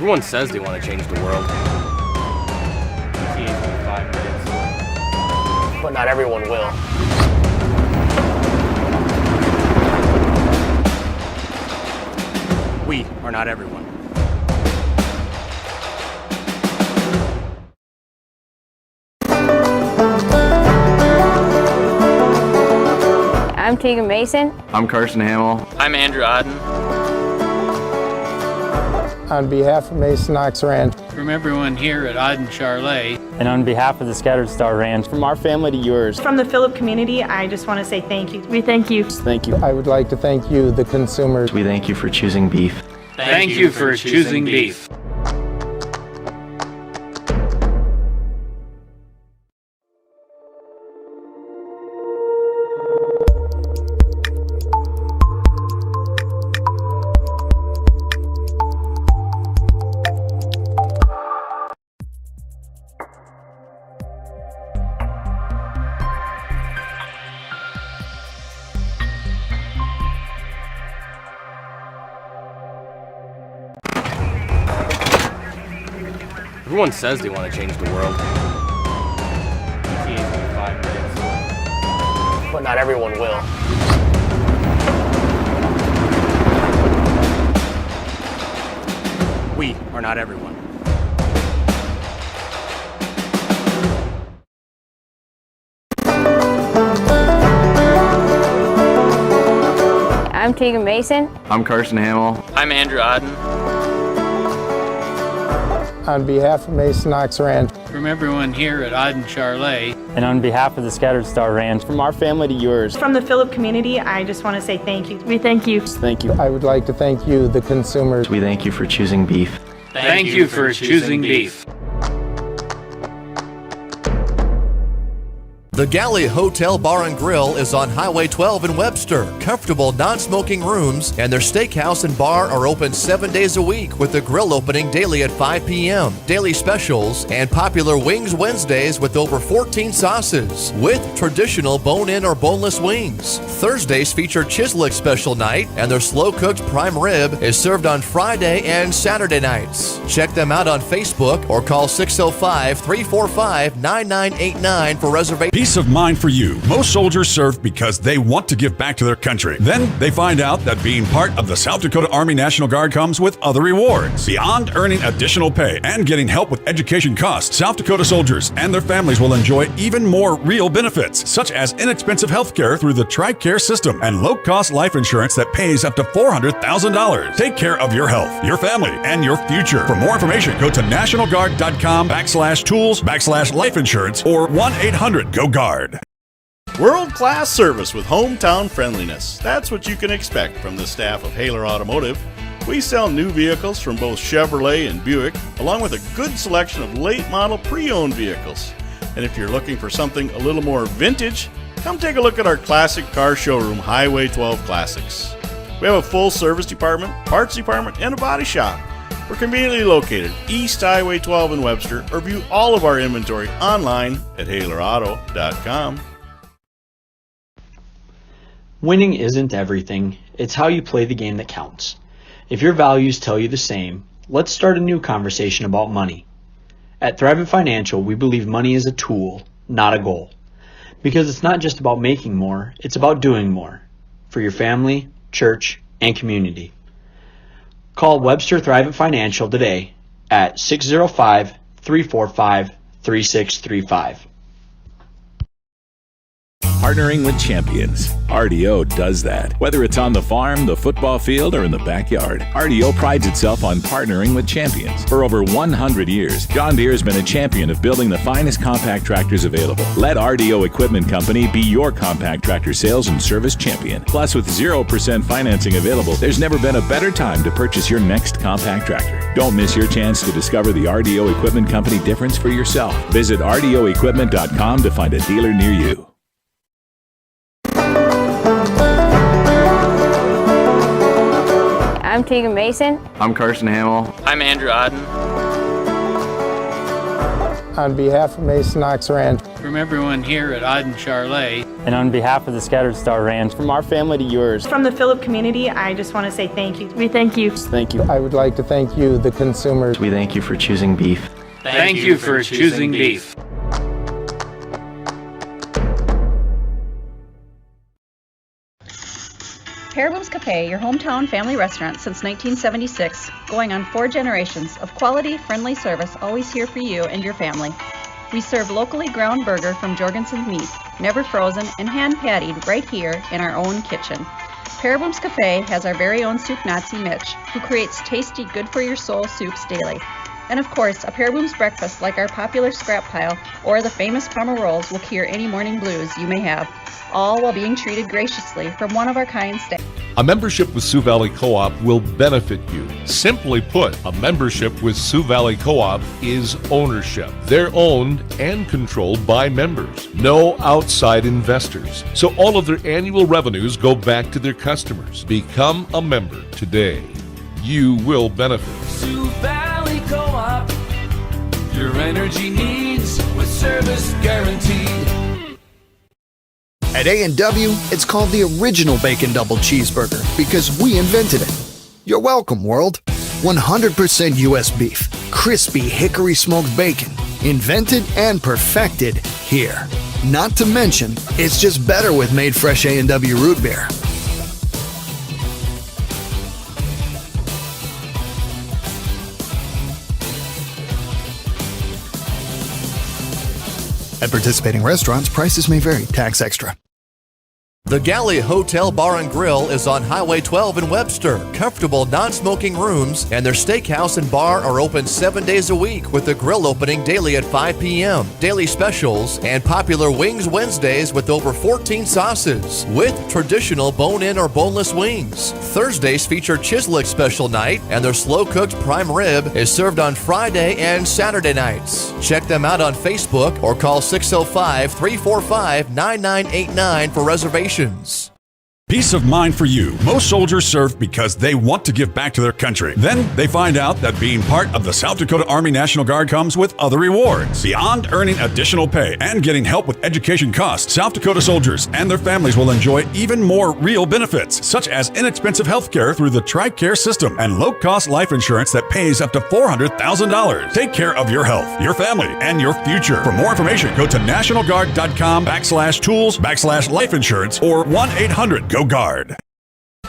Everyone says they want to change the world. But not everyone will. We are not everyone. I'm Tegan Mason. I'm Carson Hamill. I'm Andrew Odden. On behalf of Mason Ox Ranch. From everyone here at Odden Charlet. And on behalf of the Scattered Star Ranch. From our family to yours. From the Phillip community, I just want to say thank you. We thank you. Thank you. I would like to thank you, the consumers. We thank you for choosing beef. Thank you for choosing beef. Everyone says they want to change the world. But not everyone will. We are not everyone. I'm Tegan Mason. I'm Carson Hamill. I'm Andrew Odden. On behalf of Mason Ox Ranch. From everyone here at Odden Charlet. And on behalf of the Scattered Star Ranch. From our family to yours. From the Phillip community, I just want to say thank you. We thank you. Thank you. I would like to thank you, the consumers. We thank you for choosing beef. Thank you for choosing beef. The Galley Hotel Bar and Grill is on Highway 12 in Webster. Comfortable non-smoking rooms and their steakhouse and bar are open 7 days a week with the grill opening daily at 5 p.m. Daily specials and popular Wings Wednesdays with over 14 sauces with traditional bone-in or boneless wings. Thursdays feature Chislick special night and their slow-cooked prime rib is served on Friday and Saturday nights. Check them out on Facebook or call 605-345-9989 for reservations. Peace of mind for you. Most soldiers serve because they want to give back to their country. Then they find out that being part of the South Dakota Army National Guard comes with other rewards. Beyond earning additional pay and getting help with education costs, South Dakota soldiers and their families will enjoy even more real benefits, such as inexpensive health care through the TRICARE system and low-cost life insurance that pays up to $400,000. Take care of your health, your family, and your future. For more information, go to nationalguard.com/tools/life insurance or 1-800-GO-GUARD. World-class service with hometown friendliness. That's what you can expect from the staff of Haler Automotive. We sell new vehicles from both Chevrolet and Buick, along with a good selection of late-model pre-owned vehicles. And if you're looking for something a little more vintage, come take a look at our classic car showroom, Highway 12 Classics. We have a full service department, parts department, and a body shop. We're conveniently located East Highway 12 in Webster, or view all of our inventory online at HalerAuto.com. Winning isn't everything. It's how you play the game that counts. If your values tell you the same, let's start a new conversation about money. At Thrivent Financial, we believe money is a tool, not a goal. Because it's not just about making more, it's about doing more. For your family, church, and community. Call Webster Thrivent Financial today at 605-345-3635. Partnering with champions. RDO does that. Whether it's on the farm, the football field, or in the backyard, RDO prides itself on partnering with champions. For over 100 years, John Deere has been a champion of building the finest compact tractors available. Let RDO Equipment Company be your compact tractor sales and service champion. Plus, with 0% financing available, there's never been a better time to purchase your next compact tractor. Don't miss your chance to discover the RDO Equipment Company difference for yourself. Visit RDOequipment.com to find a dealer near you. I'm Tegan Mason. I'm Carson Hamill. I'm Andrew Odden. On behalf of Mason Ox Ranch, From everyone here at Auden Charlet, And on behalf of the Scattered Star Ranch, From our family to yours, From the Phillip community, I just want to say thank you. We thank you. thank you. I would like to thank you, the consumers. We thank you for choosing beef. thank you for choosing beef. Paraboom's Cafe, your hometown family restaurant since 1976, going on 4 generations of quality, friendly service, always here for you and your family. We serve locally ground burger from Jorgensen's Meat, never frozen and hand pattied right here in our own kitchen. Paraboom's Cafe has our very own soup Nazi Mitch, who creates tasty, good-for-your-soul soups daily. And of course, a Paraboom's breakfast like our popular scrap pile or the famous Parma rolls will cure any morning blues you may have, all while being treated graciously from one of our kind staff. A membership with Sioux Valley Co-op will benefit you. Simply put, a membership with Sioux Valley Co-op is ownership. They're owned and controlled by members. No outside investors. So all of their annual revenues go back to their customers. Become a member today. You will benefit. Sioux Valley Co-op, your energy needs with service guaranteed. At A&W, it's called the original Bacon Double Cheeseburger because we invented it. You're welcome, world. 100% U.S. beef, crispy hickory smoked bacon, invented and perfected here. Not to mention, it's just better with made fresh A&W root beer. At participating restaurants, prices may vary. Tax extra. The Galley Hotel Bar and Grill is on Highway 12 in Webster. Comfortable non-smoking rooms and their steakhouse and bar are open 7 days a week with the grill opening daily at 5 p.m. Daily specials and popular Wings Wednesdays with over 14 sauces with traditional bone-in or boneless wings. Thursdays feature Chislick special night and their slow-cooked prime rib is served on Friday and Saturday nights. Check them out on Facebook or call 605-345-9989 for reservations. Peace of mind for you. Most soldiers serve because they want to give back to their country. Then they find out that being part of the South Dakota Army National Guard comes with other rewards. Beyond earning additional pay and getting help with education costs, South Dakota soldiers and their families will enjoy even more real benefits, such as inexpensive health care through the TRICARE system and low-cost life insurance that pays up to $400,000. Take care of your health, your family, and your future. For more information, go to nationalguard.com/tools/life insurance or 1-800-GO-GUARD.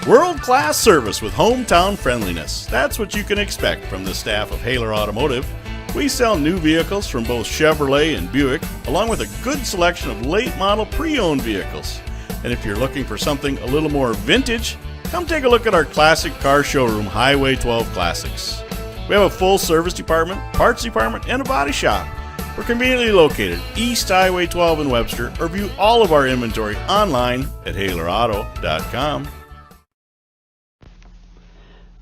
World-class service with hometown friendliness. That's what you can expect from the staff of Haler Automotive. We sell new vehicles from both Chevrolet and Buick, along with a good selection of late-model pre-owned vehicles. And if you're looking for something a little more vintage, come take a look at our classic car showroom, Highway 12 Classics. We have a full service department, parts department, and a body shop. We're conveniently located East Highway 12 in Webster, or view all of our inventory online at HalerAuto.com.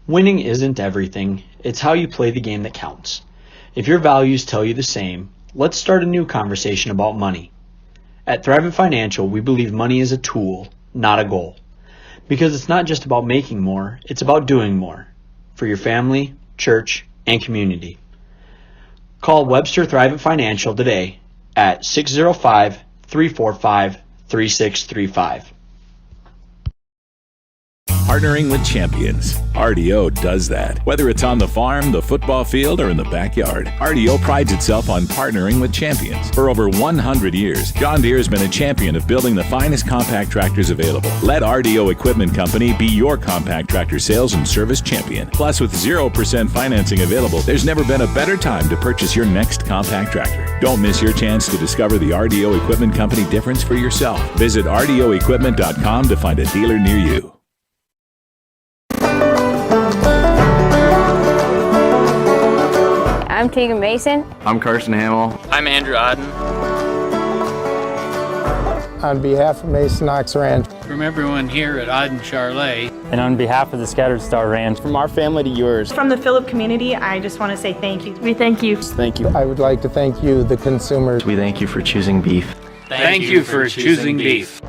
Winning isn't everything. It's how you play the game that counts. If your values tell you the same, let's start a new conversation about money. At Thrivent Financial, we believe money is a tool, not a goal. Because it's not just about making more, it's about doing more. For your family, church, and community. Call Webster Thrivent Financial today at 605-345-3635. Partnering with champions. RDO does that. Whether it's on the farm, the football field, or in the backyard, RDO prides itself on partnering with champions. For over 100 years, John Deere has been a champion of building the finest compact tractors available. Let RDO Equipment Company be your compact tractor sales and service champion. Plus, with 0% financing available, there's never been a better time to purchase your next compact tractor. Don't miss your chance to discover the RDO Equipment Company difference for yourself. Visit RDOequipment.com to find a dealer near you. I'm Tegan Mason. I'm Carson Hamill. I'm Andrew Auden. On behalf of Mason Ox Ranch, From everyone here at Auden Charlet, And on behalf of the Scattered Star Ranch, From our family to yours, From the Phillip community, I just want to say thank you. We thank you. thank you. I would like to thank you, the consumers. We thank you for choosing beef. thank you for choosing beef.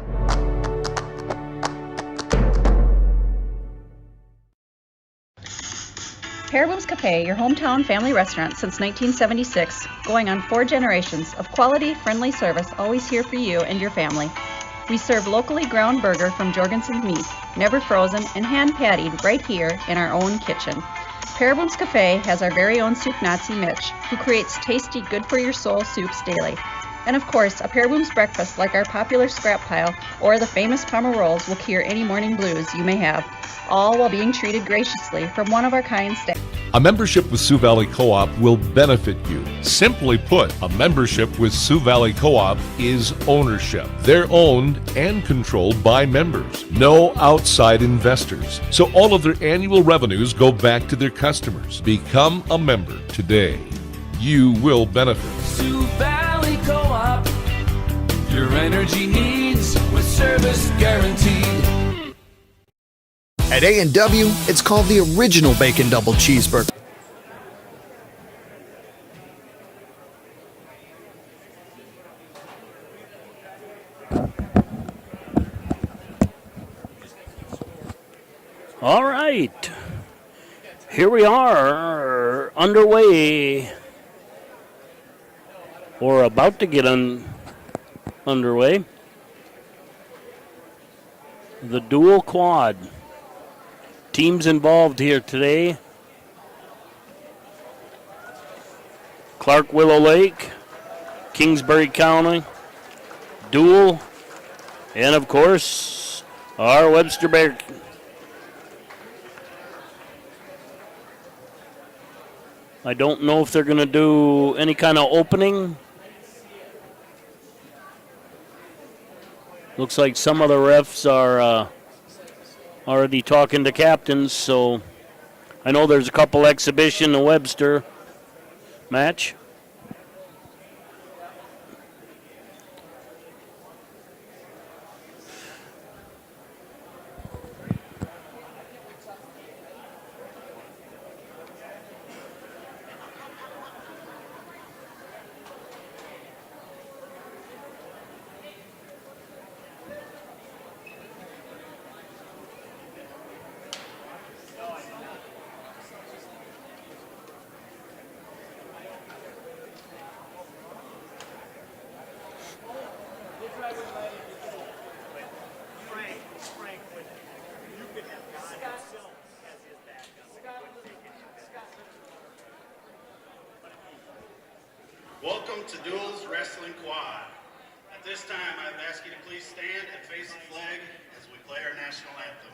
Pearboom's Cafe, your hometown family restaurant since 1976, going on 4 generations of quality, friendly service, always here for you and your family. We serve locally ground burger from Jorgensen's Meat, never frozen and hand pattied right here in our own kitchen. Pearboom's Cafe has our very own soup Nazi Mitch, who creates tasty, good-for-your-soul soups daily. And of course, a Pearboom's breakfast like our popular scrap pile or the famous Parma rolls will cure any morning blues you may have, all while being treated graciously from one-of-our-kind staff. A membership with Sioux Valley Co-op will benefit you. Simply put, a membership with Sioux Valley Co-op is ownership. They're owned and controlled by members. No outside investors. So all of their annual revenues go back to their customers. Become a member today. You will benefit. Sioux Valley Co-op, your energy needs with service guaranteed. At A&W, it's called the original Bacon Double Cheeseburger. All right, here we are, underway, or about to get underway. The Deuel quad. Teams involved here today: Clark Willow Lake, Kingsbury County, Deuel, and of course our Webster Bearcats. I don't know if they're going to do any kind of opening. Looks like some of the refs are already talking to captains, so I know there's a couple exhibition in Webster match. Welcome to Deuel's Wrestling Quad. At this time, I'd ask you to please stand and face the flag as we play our national anthem.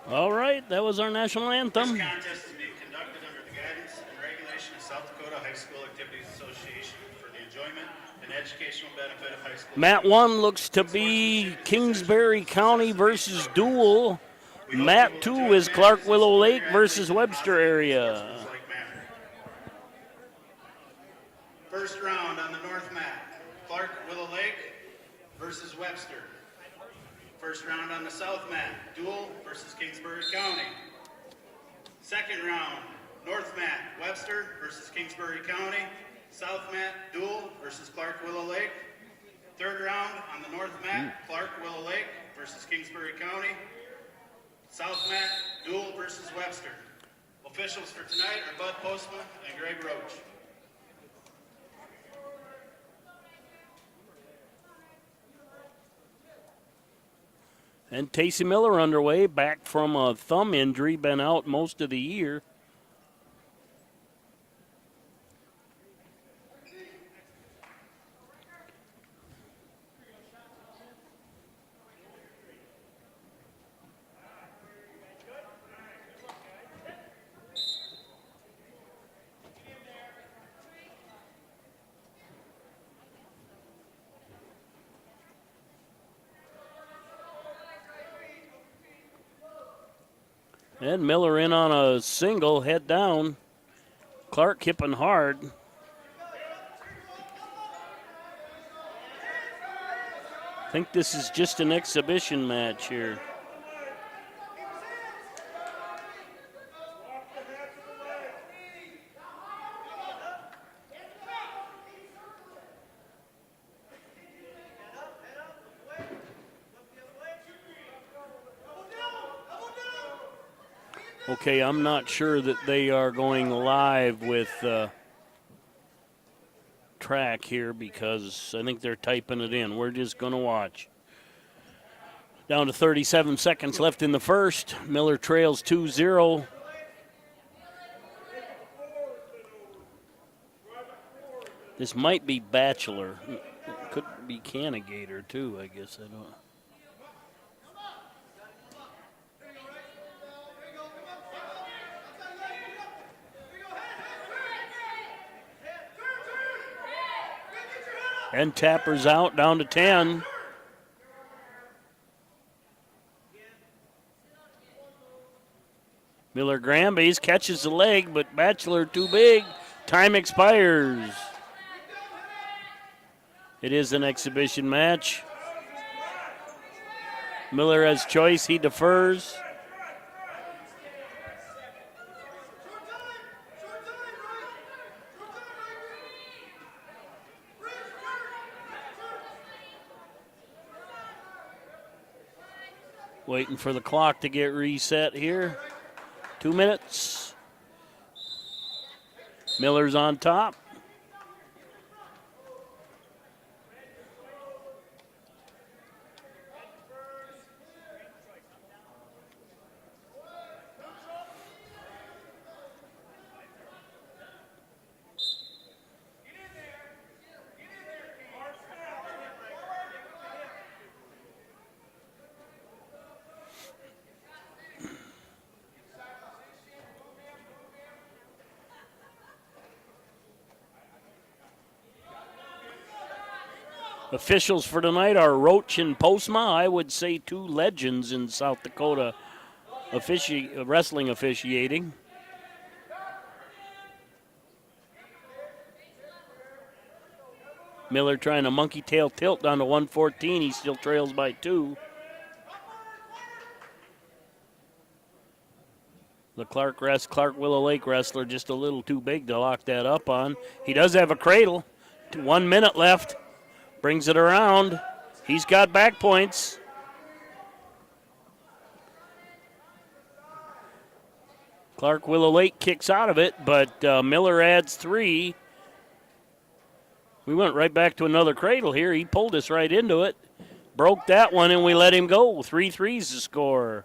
All right, that was our national anthem. This contest is being conducted under the guidance and regulation of South Dakota High School Activities Association for the enjoyment and educational benefit of high school. Mat 1 looks to be Kingsbury County versus Deuel. Mat 2 is Clark Willow Lake versus Webster area. First round on the north mat, Clark Willow Lake versus Webster. First round on the south mat, Deuel versus Kingsbury County. Second round, north mat, Webster versus Kingsbury County. South mat, Deuel versus Clark Willow Lake. Third round on the north mat, Clark Willow Lake versus Kingsbury County. South mat, Deuel versus Webster. We'll Officials for tonight are Bud Postma and Greg Roach. And Tacey Miller underway, back from a thumb injury, been out most of the year. And Miller in on a single, head down. Clark hipping hard. I think this is just an exhibition match here. Okay, I'm not sure that they are going live with track here because I think they're typing it in. We're just going to watch. Down to 37 seconds left in the first. Miller trails 2-0. This might be Bachelor. It could be Cannigator too, I guess. I don't. And Tapper's out, down to 10. Miller Granby's catches the leg, but Bachelor too big. Time expires. It is an exhibition match. Miller has choice, he defers. Waiting for the clock to get reset here. 2 minutes. Miller's on top. Officials for tonight are Roach and Postma. I would say two legends in South Dakota wrestling officiating. Miller trying a monkey tail tilt down to 114. He still trails by 2. The Clark Willow Lake wrestler just a little too big to lock that up on. He does have a cradle. 1 minute left. Brings it around. He's got back points. Clark Willow Lake kicks out of it, but Miller adds 3. We went right back to another cradle here. He pulled us right into it. Broke that one, and we let him go. 3-3's the score.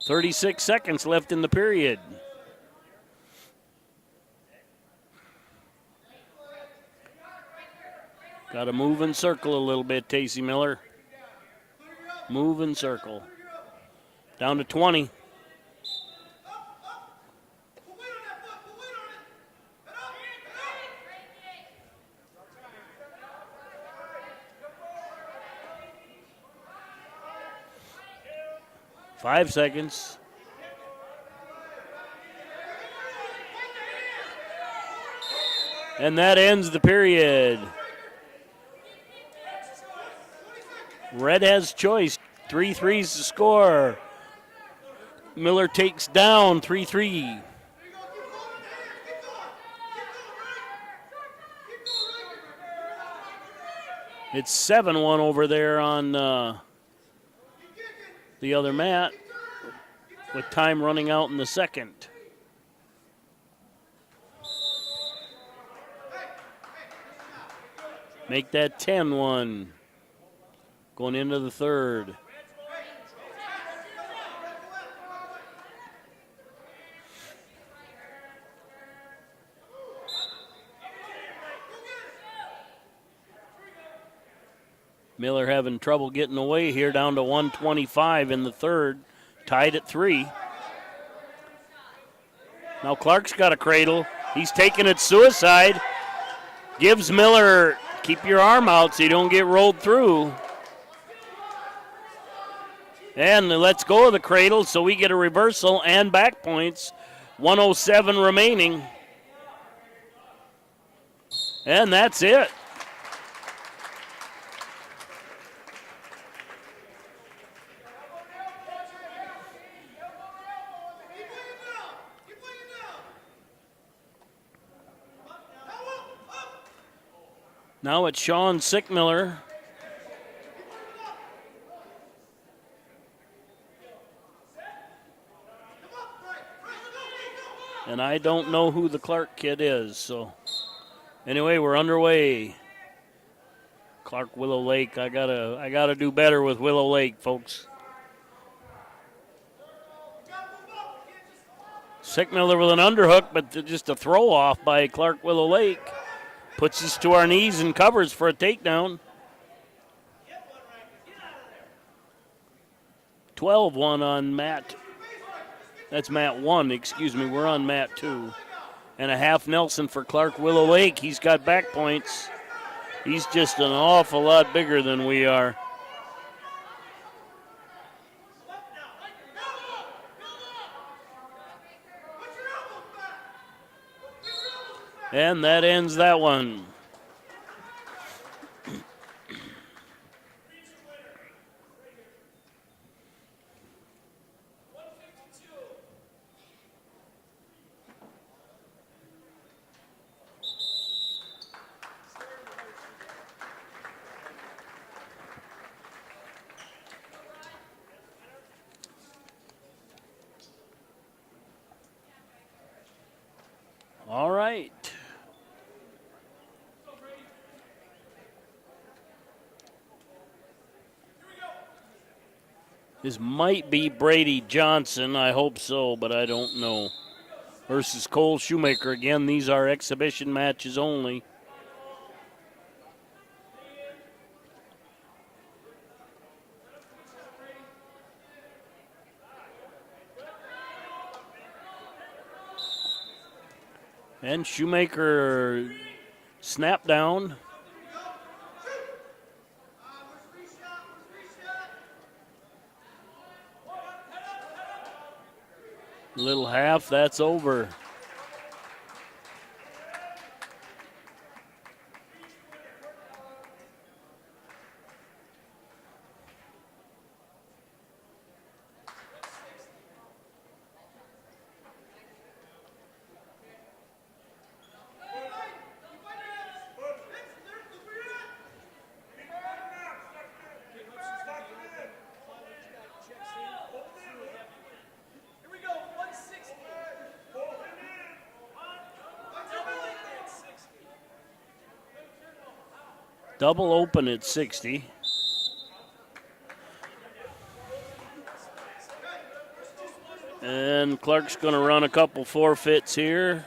36 seconds left in the period. Got to move and circle a little bit, Tacey Miller. Move and circle. Down to 20. Five seconds. And that ends the period. Red has choice. 3-3's the score. Miller takes down 3-3. It's 7-1 over there on the other mat. with time running out in the second. Make that 10-1. Going into the third. Miller having trouble getting away here, down to 125 in the third, tied at 3. Now Clark's got a cradle. He's taking it suicide. Gives Miller, keep your arm out so you don't get rolled through. And lets go of the cradle so we get a reversal and back points. 107 remaining. And that's it. Now it's Sean Sickmiller. And I don't know who the Clark kid is, so anyway, we're underway. Clark Willow Lake. I gotta do better with Willow Lake, folks. Sickmiller with an underhook, but just a throw off by Clark Willow Lake. Puts us to our knees and covers for a takedown. 12-1 on Matt. That's Matt 1, excuse me. We're on Matt 2. And a half Nelson for Clark Willow Lake. He's got back points. He's just an awful lot bigger than we are. And that ends that one. All right. This might be Brady Johnson. I hope so, but I don't know. Versus Cole Shoemaker. Again, these are exhibition matches only. And Shoemaker snap down. Little half, that's over. Double open at 60. And Clark's going to run a couple forfeits here.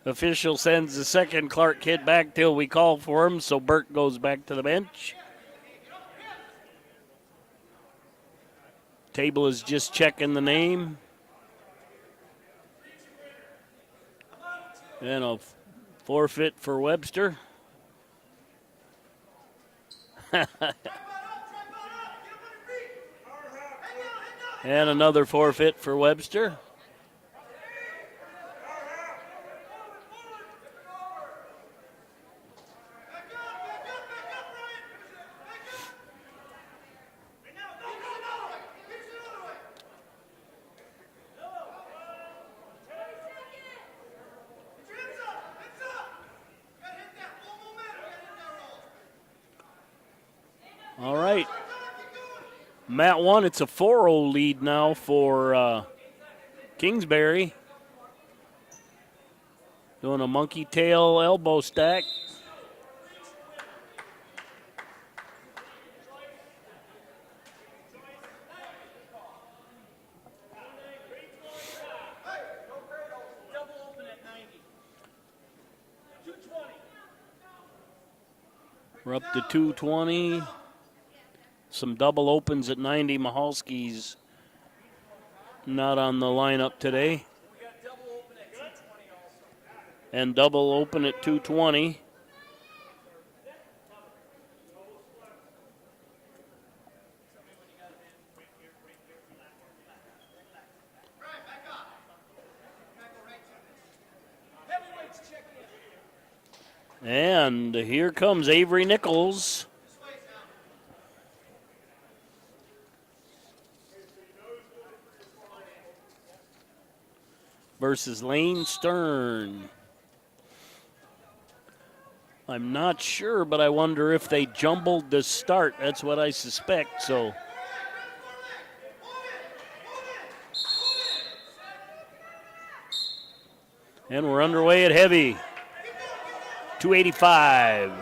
Official sends the second Clark kid back till we call for him, so Burke goes back to the bench. Table is just checking the name. And a forfeit for Webster. And another forfeit for Webster. All right. Mat 1, it's a 4-0 lead now for Kingsbury. Doing a monkey tail elbow stack. We're up to 220. Some double opens at 90. Mahalski's not on the lineup today. And double open at 220. And here comes Avery Nichols. Versus Lane Stern. I'm not sure, but I wonder if they jumbled the start. That's what I suspect, so. And we're underway at heavy. 285.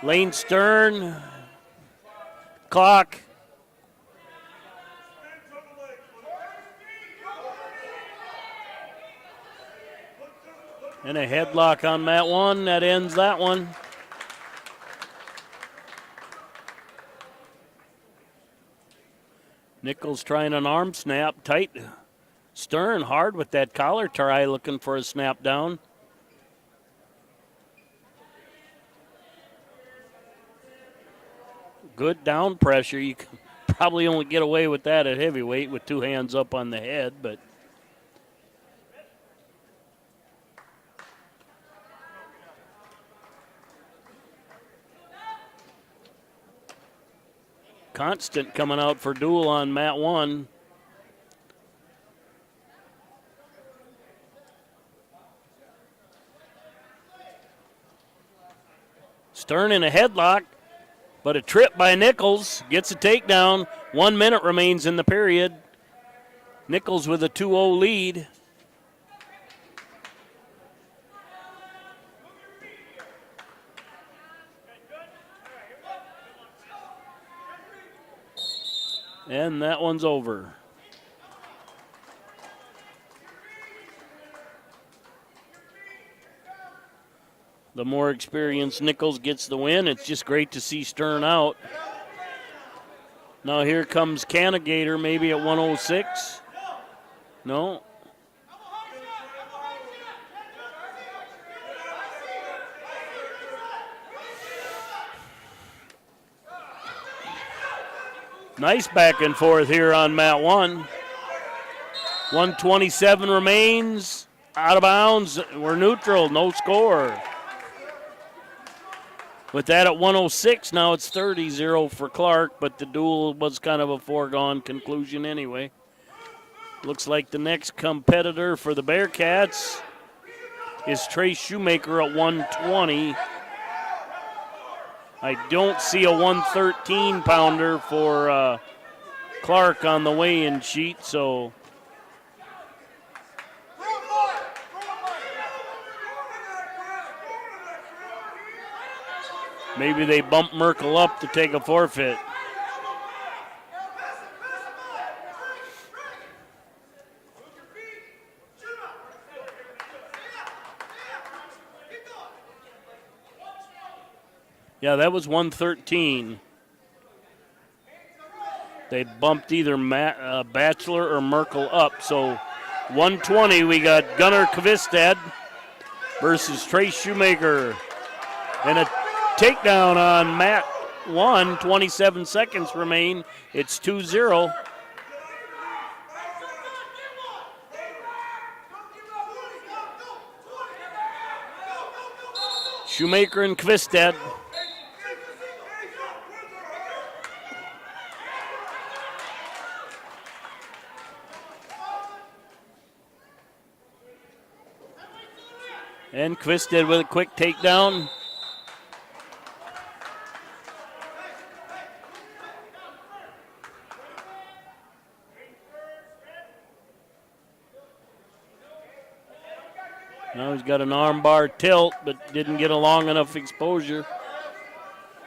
Lane Stern. Clock. And a headlock on Mat 1. That ends that one. Nichols trying an arm snap. Tight. Stern hard with that collar try, looking for a snap down. Good down pressure. You can probably only get away with that at heavyweight with two hands up on the head, but Constant coming out for Deuel on Mat 1. Stern in a headlock, but a trip by Nichols. Gets a takedown. 1 minute remains in the period. Nichols with a 2-0 lead. And that one's over. The more experienced Nichols gets the win. It's just great to see Stern out. Now here comes Canagator, maybe at 106. No. Nice back and forth here on Mat 1. 127 remains. Out of bounds. We're neutral. No score. With that at 106, now it's 30-0 for Clark, but the duel was kind of a foregone conclusion anyway. Looks like the next competitor for the Bearcats is Trey Shoemaker at 120. I don't see a 113-pounder for Clark on the weigh-in sheet, so maybe they bump Merkel up to take a forfeit. Yeah, that was 113. They bumped either Bachelor or Merkel up. So 120, we got Gunnar Kvistad versus Trey Shoemaker. And a takedown on Mat 1. 27 seconds remain. It's 2-0. Shoemaker and Kvistad. And Kvistad with a quick takedown. Now he's got an arm bar tilt, but didn't get a long enough exposure.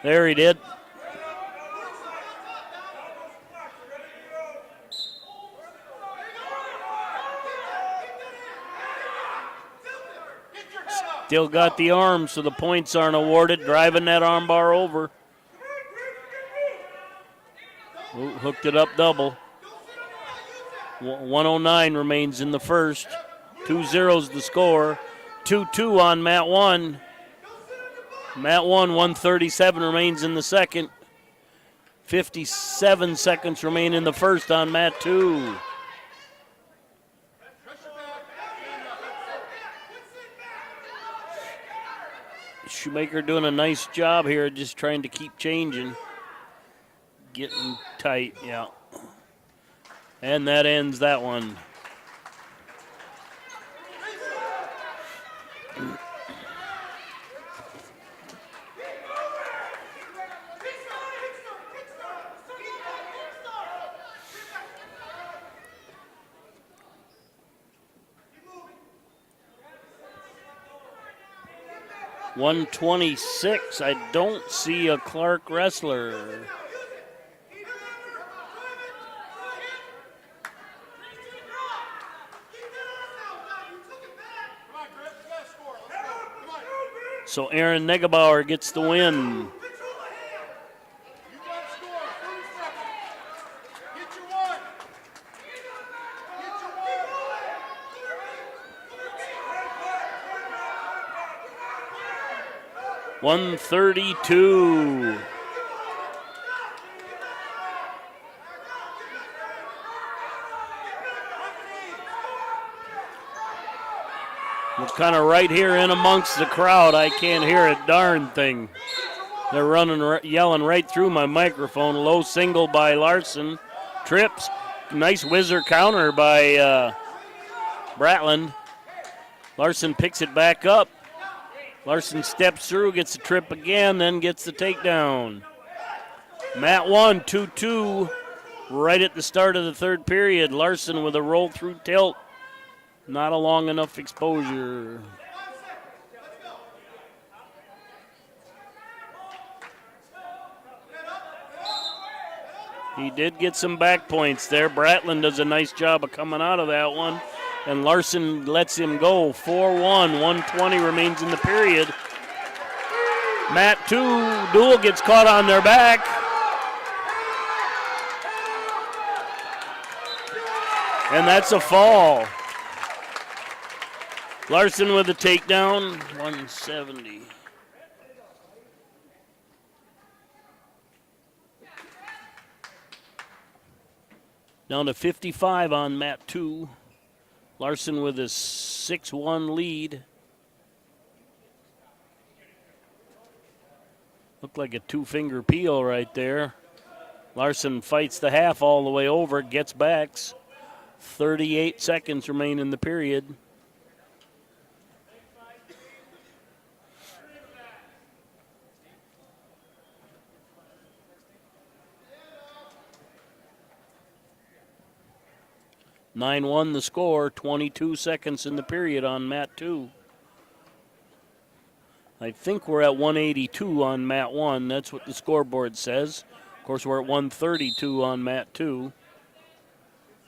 There he did. Still got the arm, so the points aren't awarded. Driving that arm bar over. Ooh, hooked it up double. 109 remains in the first. 2-0's the score. 2-2 on mat 1. Mat 1, 137 remains in the second. 57 seconds remain in the first on mat 2. Shoemaker doing a nice job here, just trying to keep changing. Getting tight, yeah. And that ends that one. .126. I don't see a Clark wrestler. So Aaron Negebauer gets the win. .132. We're kind of right here in amongst the crowd. I can't hear a darn thing. They're running, yelling right through my microphone. Low single by Larson. Trips. Nice whizzer counter by Bratland. Larson picks it back up. Larson steps through, gets the trip again, then gets the takedown. Mat 1, 2-2, right at the start of the third period. Larson with a roll-through tilt. Not a long enough exposure. He did get some back points there. Bratland does a nice job of coming out of that one. And Larson lets him go. 4-1, 120 remains in the period. Mat 2, Deuel gets caught on their back. And that's a fall. Larson with a takedown, 170. Down to 55 on mat 2. Larson with a 6-1 lead. Looked like a two-finger peel right there. Larson fights the half all the way over, gets backs. 38 seconds remain in the period. (9-1) the score, 22 seconds in the period on mat 2. I think we're at 182 on mat 1. That's what the scoreboard says. Of course, we're at 132 on mat 2.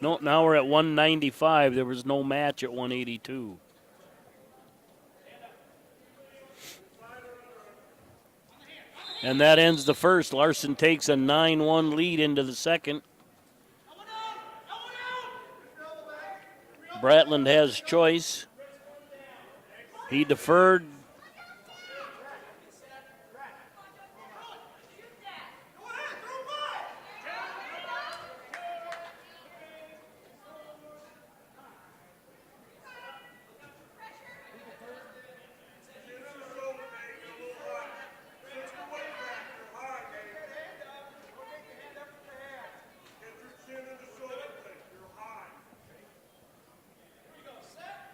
No, now we're at 195. There was no match at 182. And that ends the first. Larson takes a 9-1 lead into the second. Bratland has choice. He deferred.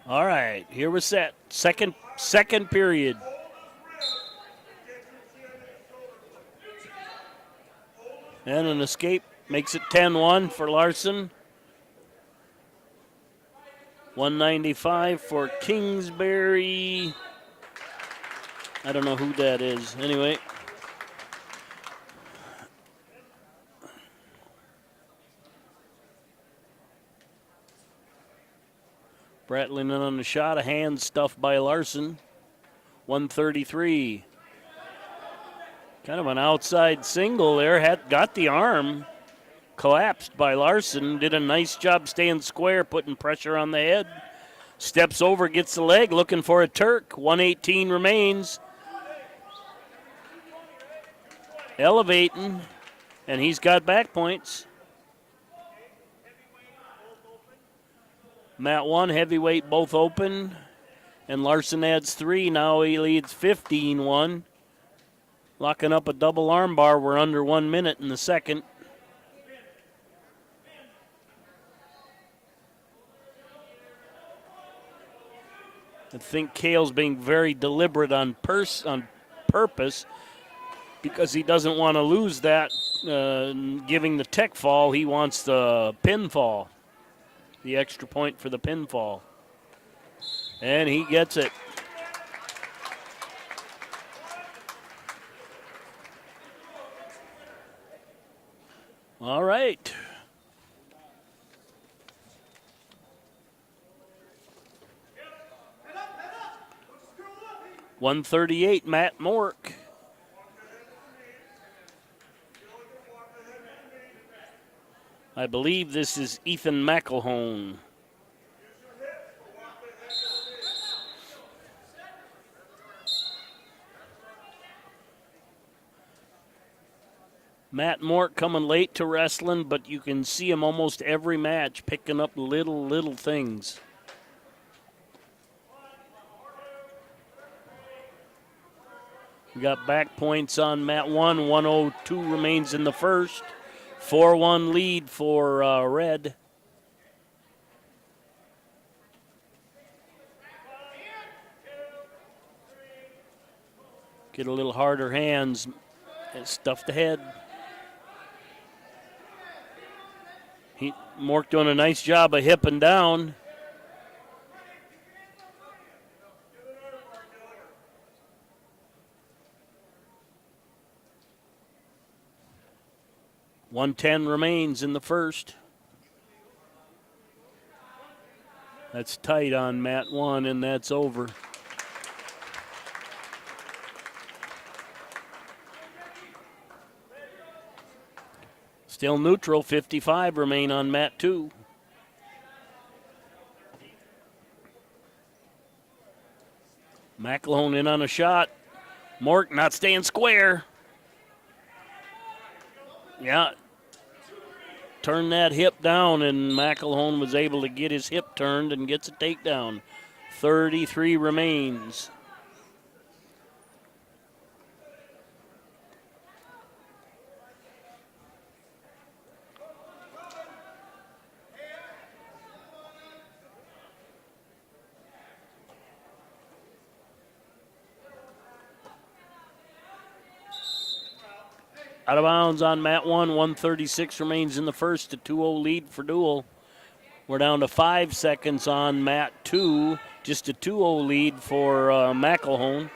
All right, here we're set. Second period. And an escape makes it 10-1 for Larson. 195 for Kingsbury. I don't know who that is. Anyway. Rattling in on the shot, a hand stuffed by Larson. 133. Kind of an outside single there. Got the arm. Collapsed by Larson. Did a nice job staying square, putting pressure on the head. Steps over, gets the leg, looking for a Turk. 118 remains. Elevating, and he's got back points. Mat 1, heavyweight, both open. And Larson adds 3. Now he leads 15-1. Locking up a double arm bar. We're under 1 minute in the second. I think Cale's being very deliberate on purpose because he doesn't want to lose that giving the tech fall. He wants the pinfall. The extra point for the pinfall. And he gets it. All right. .138, Matt Mork. I believe this is Ethan McElhone. Matt Mork coming late to wrestling, but you can see him almost every match picking up little things. We got back points on Mat 1. 102 remains in the first. 4-1 lead for Red. Get a little harder hands. And stuffed ahead. Mork doing a nice job of hipping down. .110 remains in the first. That's tight on Mat 1, and that's over. Still neutral, 55 remain on Mat 2. McElhone in on a shot. Mork not staying square. Yeah. Turned that hip down, and McElhone was able to get his hip turned and gets a takedown. 33 remains. Out of bounds on Mat 1. 136 remains in the first. A 2-0 lead for Deuel. We're down to 5 seconds on Mat 2. Just a 2-0 lead for McElhone.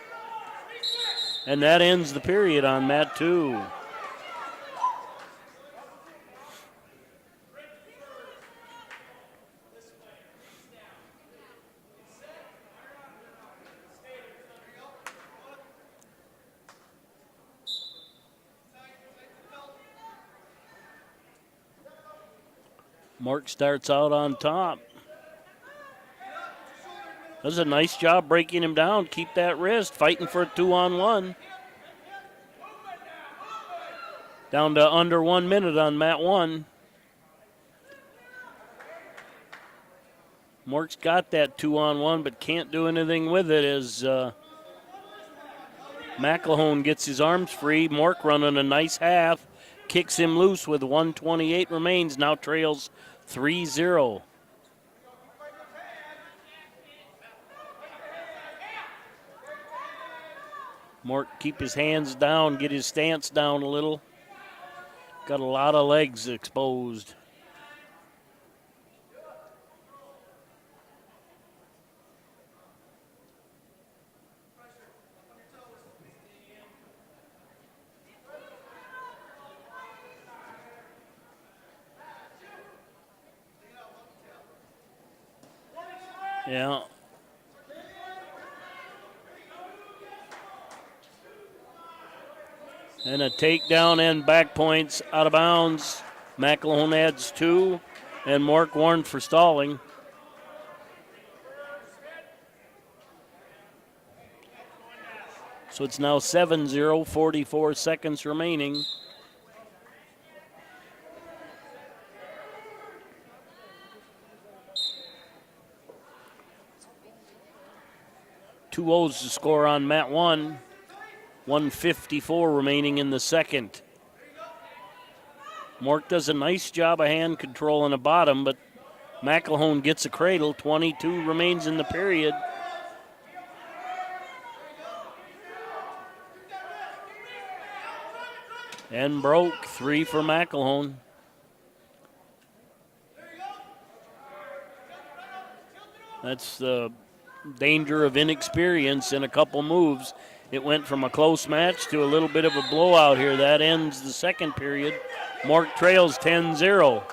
And that ends the period on Mat 2. Mork starts out on top. Does a nice job breaking him down. Keep that wrist. Fighting for a 2-on-1. Down to under 1 minute on Mat 1. Mork's got that 2-on-1, but can't do anything with it as McElhone gets his arms free. Mork running a nice half. Kicks him loose with 128 remains. Now trails 3-0. Mork keep his hands down, get his stance down a little. Got a lot of legs exposed. Yeah. And a takedown and back points out of bounds. McElhone adds 2, and Mork warned for stalling. So it's now 7-0, 44 seconds remaining. Two O's to score on mat 1. 1:54 remaining in the second. Mork does a nice job of hand control on the bottom, but McElhone gets a cradle. 22 remains in the period. And broke. 3 for McElhone. That's the danger of inexperience in a couple moves. It went from a close match to a little bit of a blowout here. That ends the second period. Mork trails 10-0.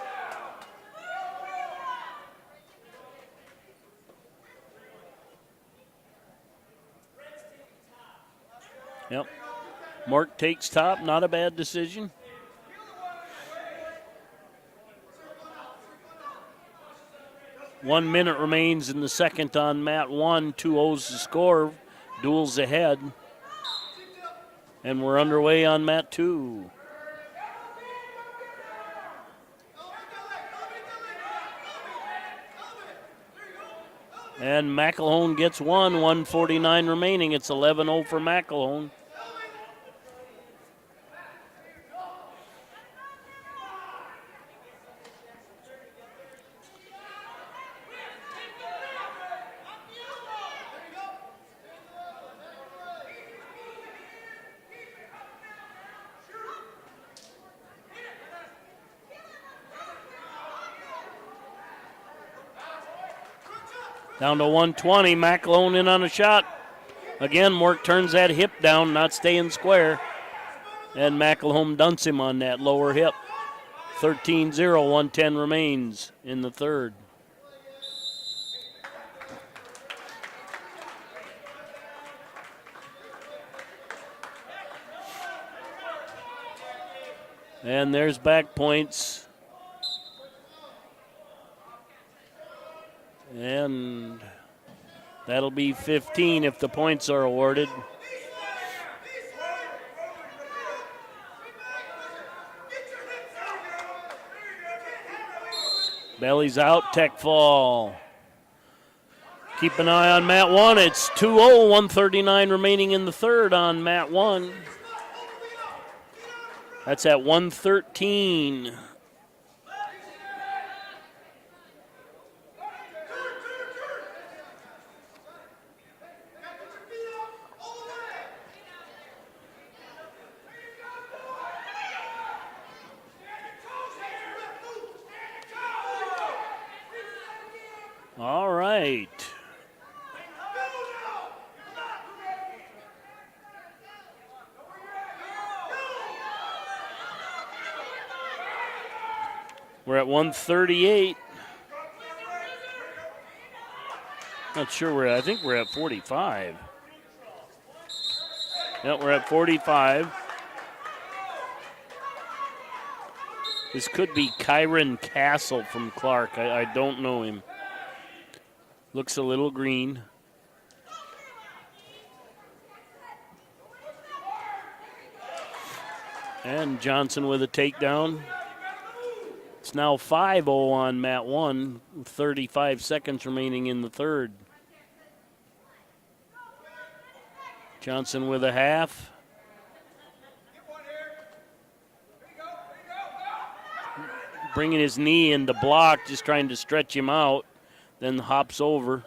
Yep. Mork takes top. Not a bad decision. One minute remains in the second on mat 1. 2 O's to score. Deuel's ahead. And we're underway on mat 2. And McElhone gets 1. 1:49 remaining. It's 11-0 for McElhone. Down to 120. McElhone in on a shot. Again, Mork turns that hip down, not staying square. And McElhone dunks him on that lower hip. 13-0, 1:10 remains in the third. And there's back points. And that'll be 15 if the points are awarded. Belly's out, tech fall. Keep an eye on mat 1. It's 2-0, 1:39 remaining in the third on mat 1. That's at 1:13. All right. We're at 138. Not sure where. I think we're at 45. Yep, we're at 45. This could be Kyron Castle from Clark. I don't know him. Looks a little green. And Johnson with a takedown. It's now 5-0 on mat 1, 35 seconds remaining in the third. Johnson with a half. Bringing his knee into block, just trying to stretch him out. Then hops over.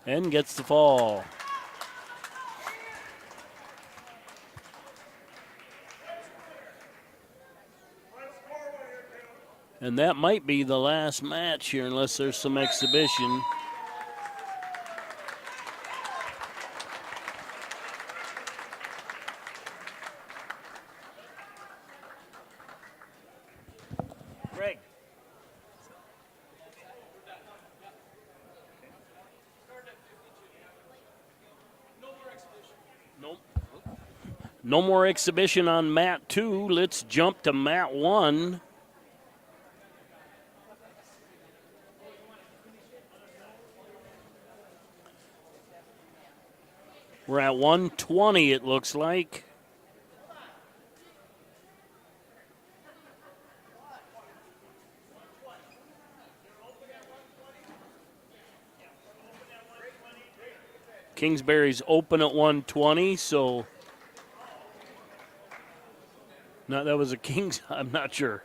And gets the fall. And that might be the last match here unless there's some exhibition. No more exhibition on mat 2. Let's jump to mat 1. We're at 120, it looks like. Kingsbury's open at 120, so no, that was a Kings. I'm not sure.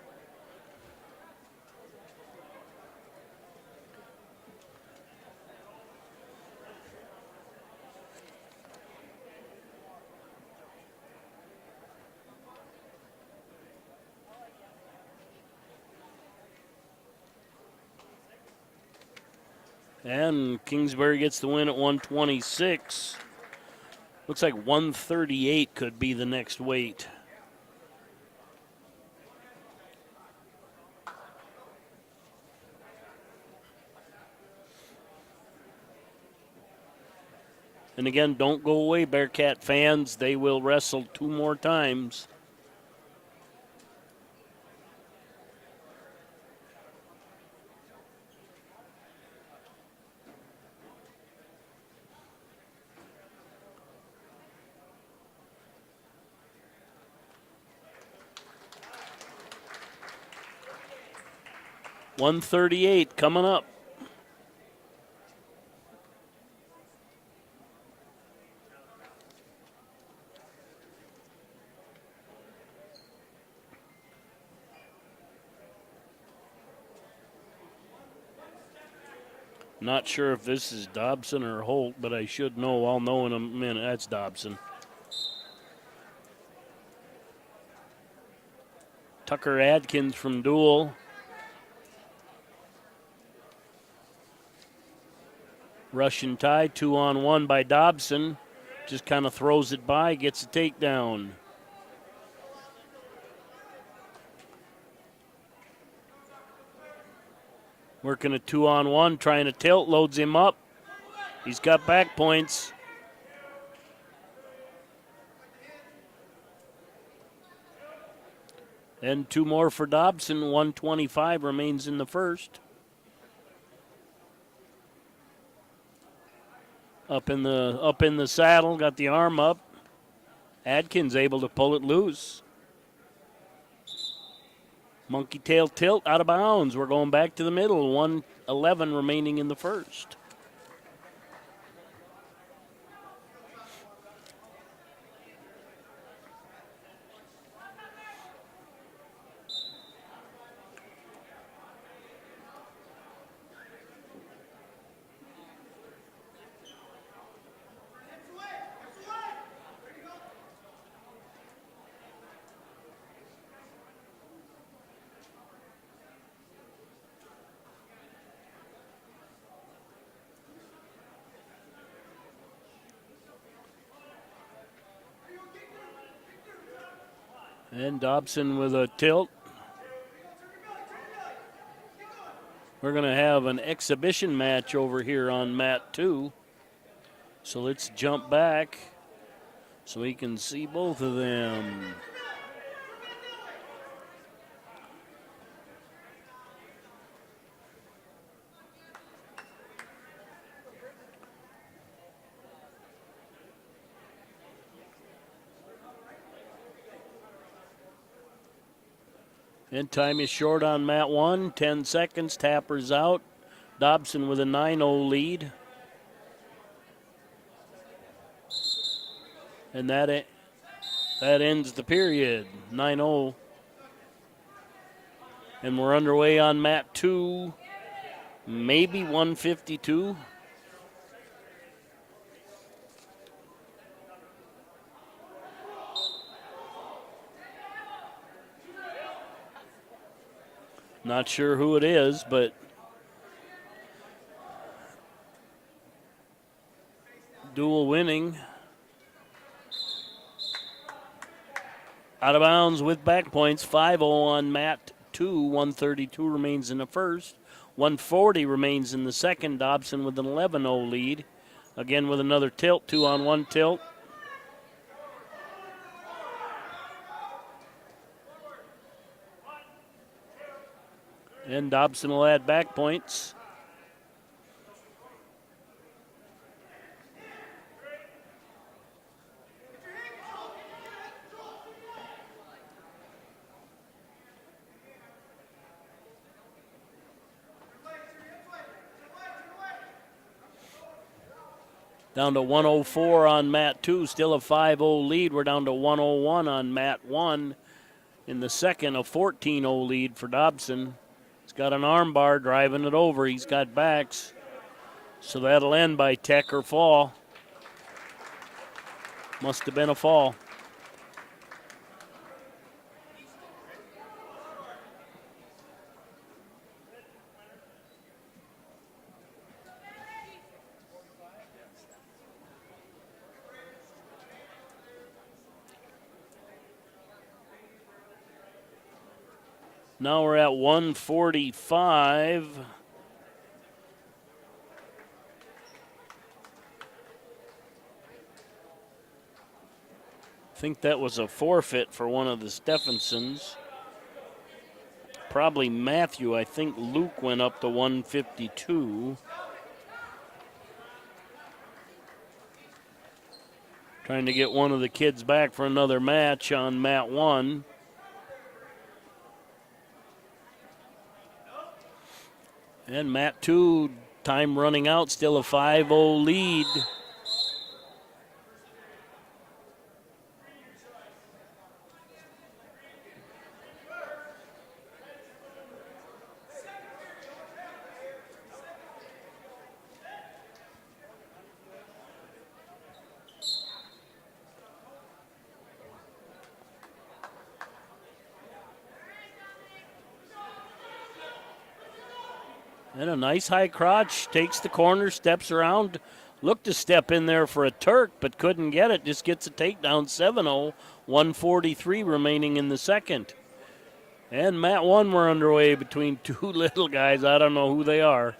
And Kingsbury gets the win at 126. Looks like 138 could be the next weight. And again, don't go away, Bearcat fans. They will wrestle 2 more times. $138 coming up. Not sure if this is Dobson or Holt, but I should know. I'll know in a minute. That's Dobson. Tucker Adkins from Deuel. Russian tie, 2-on-1 by Dobson. Just kind of throws it by, gets a takedown. Working a 2-on-1, trying to tilt, loads him up. He's got back points. And 2 more for Dobson. 125 remains in the first. Up in the saddle, got the arm up. Adkins able to pull it loose. Monkey tail tilt out of bounds. We're going back to the middle. 1:11 remaining in the first. And Dobson with a tilt. We're going to have an exhibition match over here on mat 2. So let's jump back so we can see both of them. And time is short on mat 1. 10 seconds. Tapper's out. Dobson with a 9-0 lead. And that ends the period. 9-0. And we're underway on mat 2. Maybe 152. Not sure who it is, but Deuel winning. Out of bounds with back points. 5-0 on mat 2. 132 remains in the first. 140 remains in the second. Dobson with an 11-0 lead. Again with another tilt. 2-on-1 tilt. And Dobson will add back points. Down to 104 on Mat 2, still a 5-0 lead. We're down to 101 on Mat 1. In the second, a 14-0 lead for Dobson. He's got an arm bar driving it over. He's got backs. So that'll end by tech or fall. Must have been a fall. Now we're at 145. I think that was a forfeit for one of the Stephensons. Probably Matthew. I think Luke went up to 152. Trying to get one of the kids back for another match on Mat 1. And Mat 2, time running out, still a 5-0 lead. And a nice high crotch, takes the corner, steps around, looked to step in there for a Turk, but couldn't get it, just gets a takedown, 7-0, 143 remaining in the second. And Mat 1 we're underway between two little guys, I don't know who they are.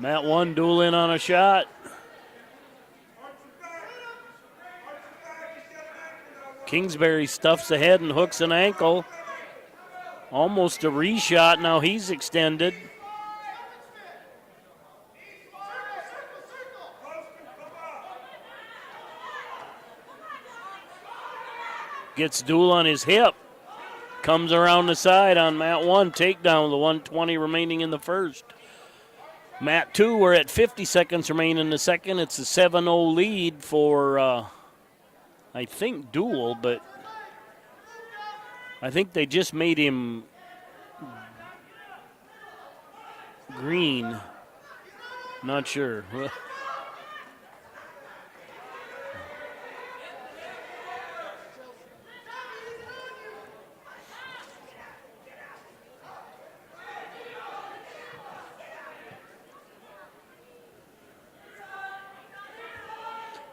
Mat 1 duel in on a shot. Kingsbury stuffs ahead and hooks an ankle. Almost a reshot. Now he's extended. Gets Deuel on his hip. Comes around the side on Mat 1. Takedown, the 120 remaining in the first. Mat 2, we're at 50 seconds remaining in the second. It's a 7-0 lead for, I think, Deuel, but I think they just made him green. Not sure.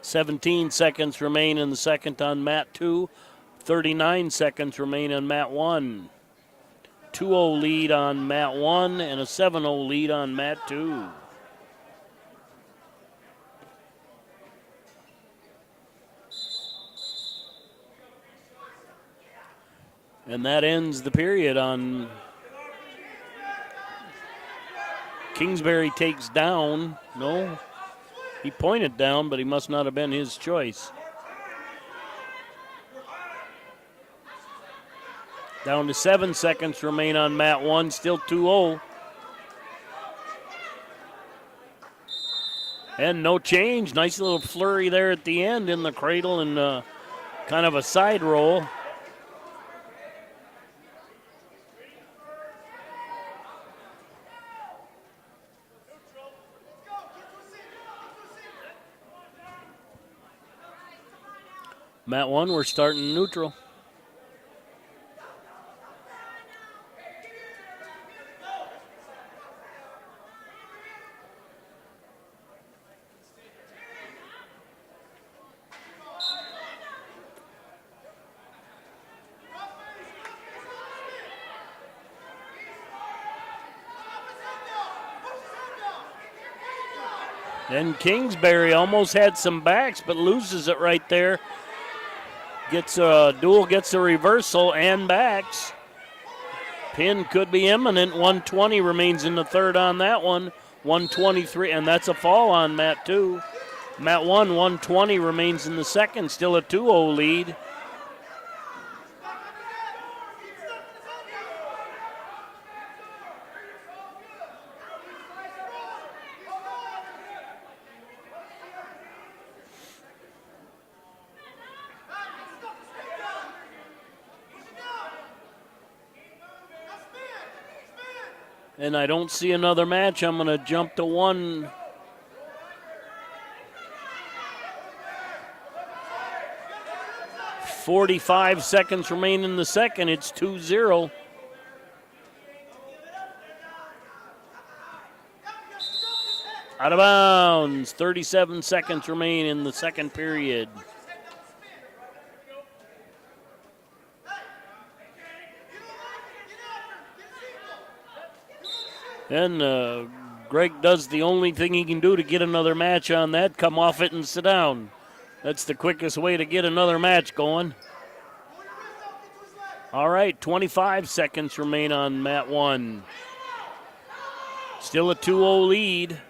17 seconds remain in the second on Mat 2. 39 seconds remain on Mat 1. 2-0 lead on Mat 1 and a 7-0 lead on Mat 2. And that ends the period on Kingsbury takes down. No. He pointed down, but he must not have been his choice. Down to 7 seconds remain on Mat 1, still 2-0. And no change. Nice little flurry there at the end in the cradle and kind of a side roll. Mat 1, we're starting neutral. Then Kingsbury almost had some backs, but loses it right there. Deuel gets a reversal and backs. Pin could be imminent. 120 remains in the third on that one. 123, and that's a fall on Mat 2. Mat 1, 120 remains in the second. Still a 2-0 lead. And I don't see another match. I'm going to jump to one. .45 seconds remain in the second. It's 2-0. Out of bounds. 37 seconds remain in the second period. Then Greg does the only thing he can do to get another match on that, come off it and sit down. That's the quickest way to get another match going. All right, 25 seconds remain on Mat 1. Still a 2-0 lead.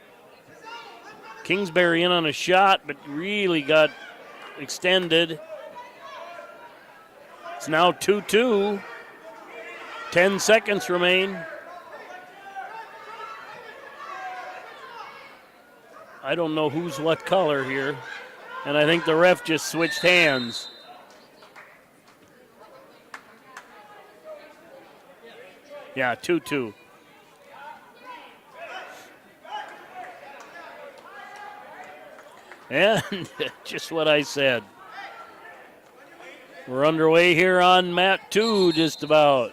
Kingsbury in on a shot, but really got extended. It's now 2-2. 10 seconds remain. I don't know who's what color here. And I think the ref just switched hands. Yeah, 2-2. And just what I said. We're underway here on Mat 2 just about.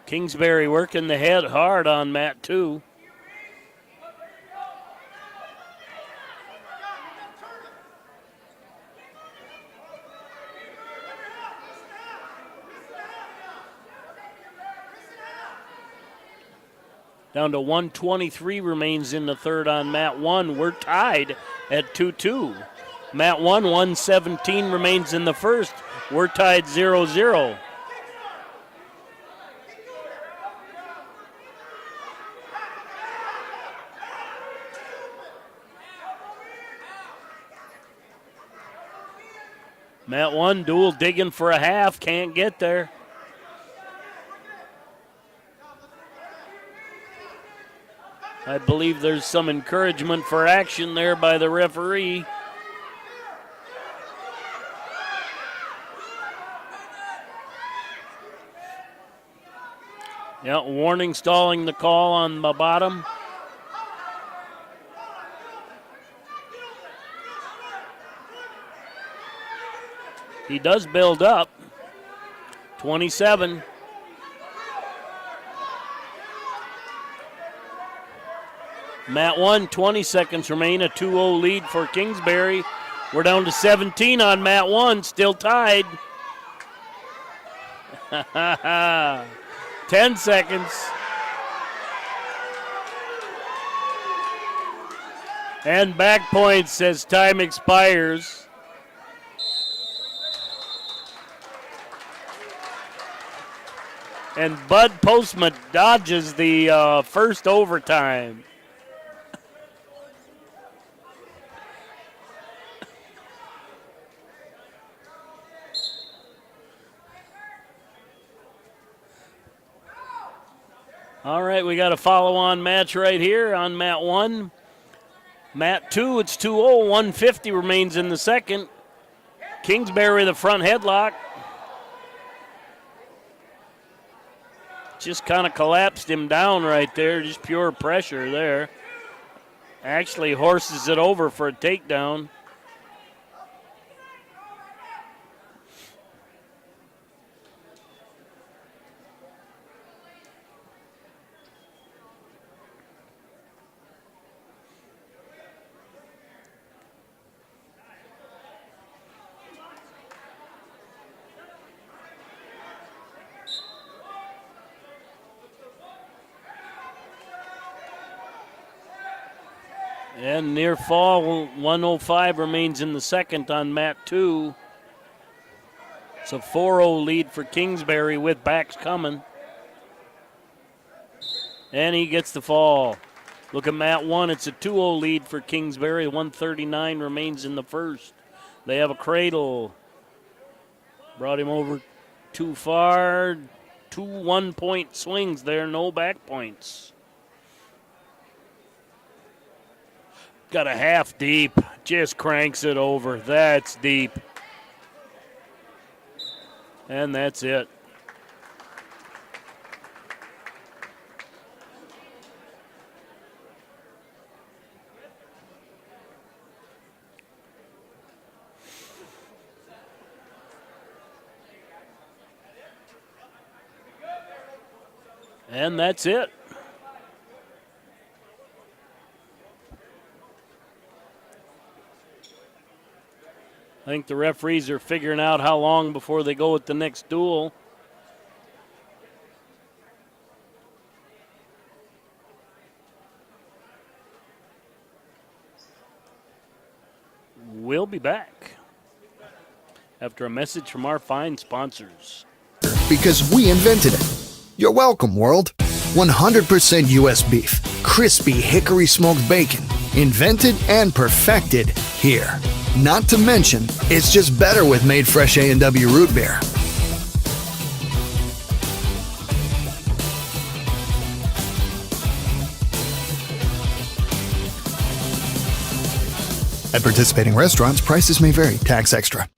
Kingsbury working the head hard on Mat 2. Down to 123 remains in the third on Mat 1. We're tied at 2-2. Mat 1, 117 remains in the first. We're tied 0-0. Mat 1, Deuel digging for a half, can't get there. I believe there's some encouragement for action there by the referee. Yeah, warning stalling the call on the bottom. He does build up. 27. Mat 1, 20 seconds remain. A 2-0 lead for Kingsbury. We're down to 17 on Mat 1, still tied. 10 seconds. And back points as time expires. And Bud Postma dodges the first overtime. All right, we got a follow-on match right here on Mat 1. Mat 2, it's 2-0. 150 remains in the second. Kingsbury, the front headlock. Just kind of collapsed him down right there. Just pure pressure there. Actually horses it over for a takedown. And near fall, 105 remains in the second on mat 2. It's a 4-0 lead for Kingsbury with backs coming. And he gets the fall. Look at mat 1. It's a 2-0 lead for Kingsbury. 139 remains in the first. They have a cradle. Brought him over too far. 2 1-point swings there. No back points. Got a half deep. Just cranks it over. That's deep. And that's it. And that's it. I think the referees are figuring out how long before they go with the next duel. We'll be back after a message from our fine sponsors. Because we invented it. You're welcome, world. 100% U.S. beef, crispy hickory smoked bacon, invented and perfected here. Not to mention, it's just better with made fresh A&W root beer. At participating restaurants, prices may vary. Tax extra.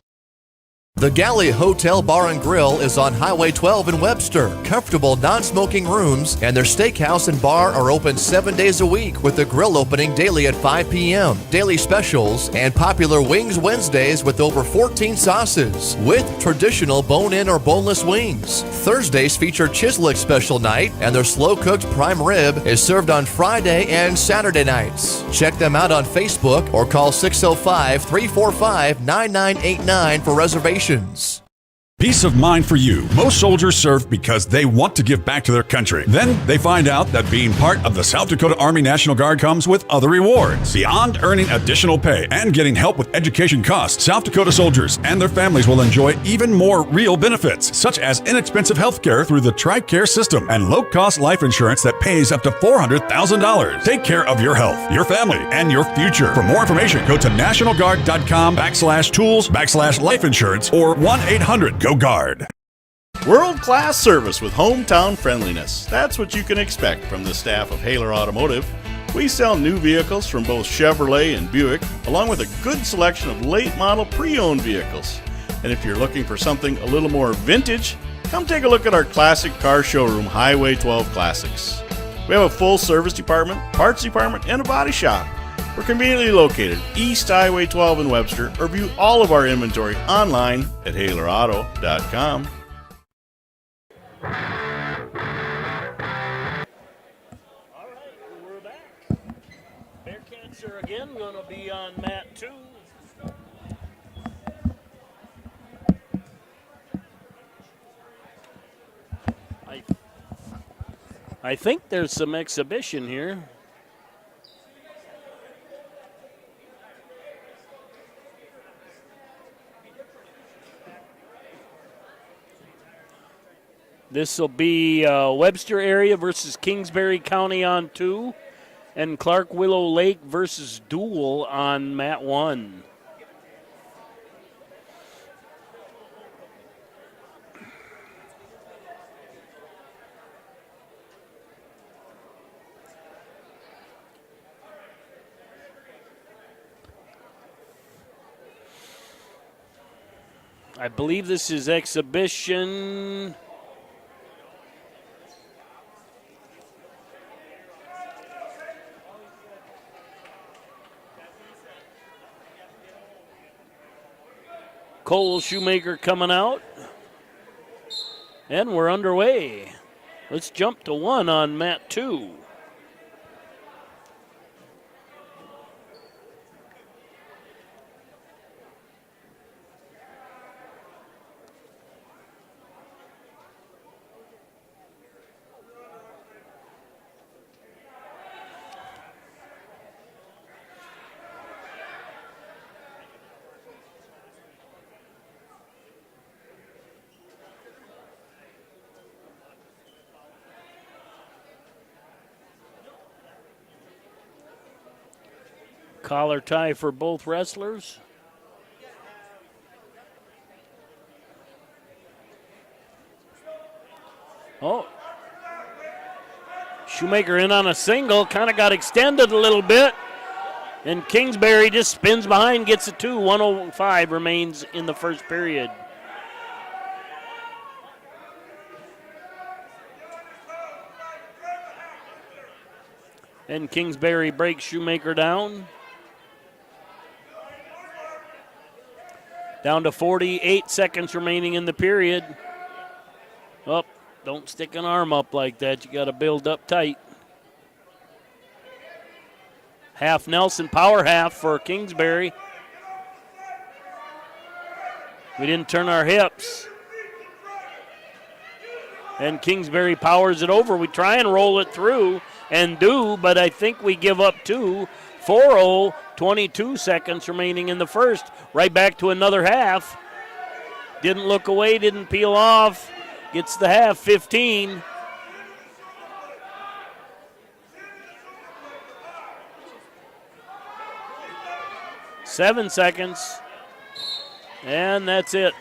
The Galley Hotel Bar and Grill is on Highway 12 in Webster. Comfortable non-smoking rooms and their steakhouse and bar are open 7 days a week with the grill opening daily at 5 p.m. Daily specials and popular Wings Wednesdays with over 14 sauces with traditional bone-in or boneless wings. Thursdays feature Chislick special night and their slow-cooked prime rib is served on Friday and Saturday nights. Check them out on Facebook or call 605-345-9989 for reservations. Peace of mind for you. Most soldiers serve because they want to give back to their country. Then they find out that being part of the South Dakota Army National Guard comes with other rewards. Beyond earning additional pay and getting help with education costs, South Dakota soldiers and their families will enjoy even more real benefits, such as inexpensive health care through the TRICARE system and low-cost life insurance that pays up to $400,000. Take care of your health, your family, and your future. For more information, go to nationalguard.com/tools/life insurance or 1-800-GO GUARD. World-class service with hometown friendliness. That's what you can expect from the staff of Haler Automotive. We sell new vehicles from both Chevrolet and Buick, along with a good selection of late-model pre-owned vehicles. And if you're looking for something a little more vintage, come take a look at our classic car showroom, Highway 12 Classics. We have a full service department, parts department, and a body shop. We're conveniently located East Highway 12 in Webster, or view all of our inventory online at HalerAuto.com. We're back. Bearcats are again going to be on mat 2. I think there's some exhibition here. This will be Webster area versus Kingsbury County on 2, and Clark Willow Lake versus Deuel on mat 1. I believe this is exhibition. Cole Shoemaker coming out. And we're underway. Let's jump to 1 on mat 2. Collar tie for both wrestlers. Oh. Shoemaker in on a single, kind of got extended a little bit. And Kingsbury just spins behind, gets a 2. 1:05 remains in the first period. And Kingsbury breaks Shoemaker down. Down to 48 seconds remaining in the period. Oh, don't stick an arm up like that. You got to build up tight. Half Nelson, power half for Kingsbury. We didn't turn our hips. And Kingsbury powers it over. We try and roll it through and do, but I think we give up 2. 4:0, 22 seconds remaining in the first. Right back to another half. Didn't look away, didn't peel off. Gets the half, 15. Seven seconds. And that's it.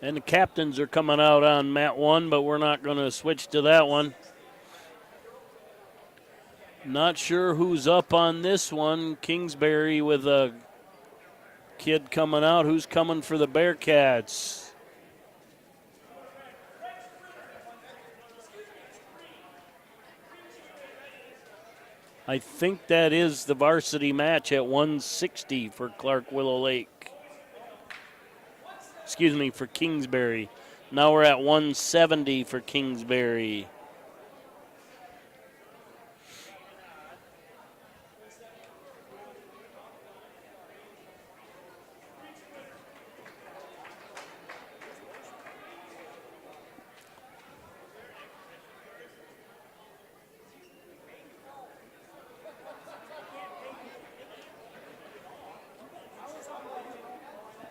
And the captains are coming out on mat 1, but we're not going to switch to that one. Not sure who's up on this one. Kingsbury with a kid coming out. Who's coming for the Bearcats? I think that is the varsity match at 160 for Clark Willow Lake. Excuse me, for Kingsbury. Now we're at 170 for Kingsbury.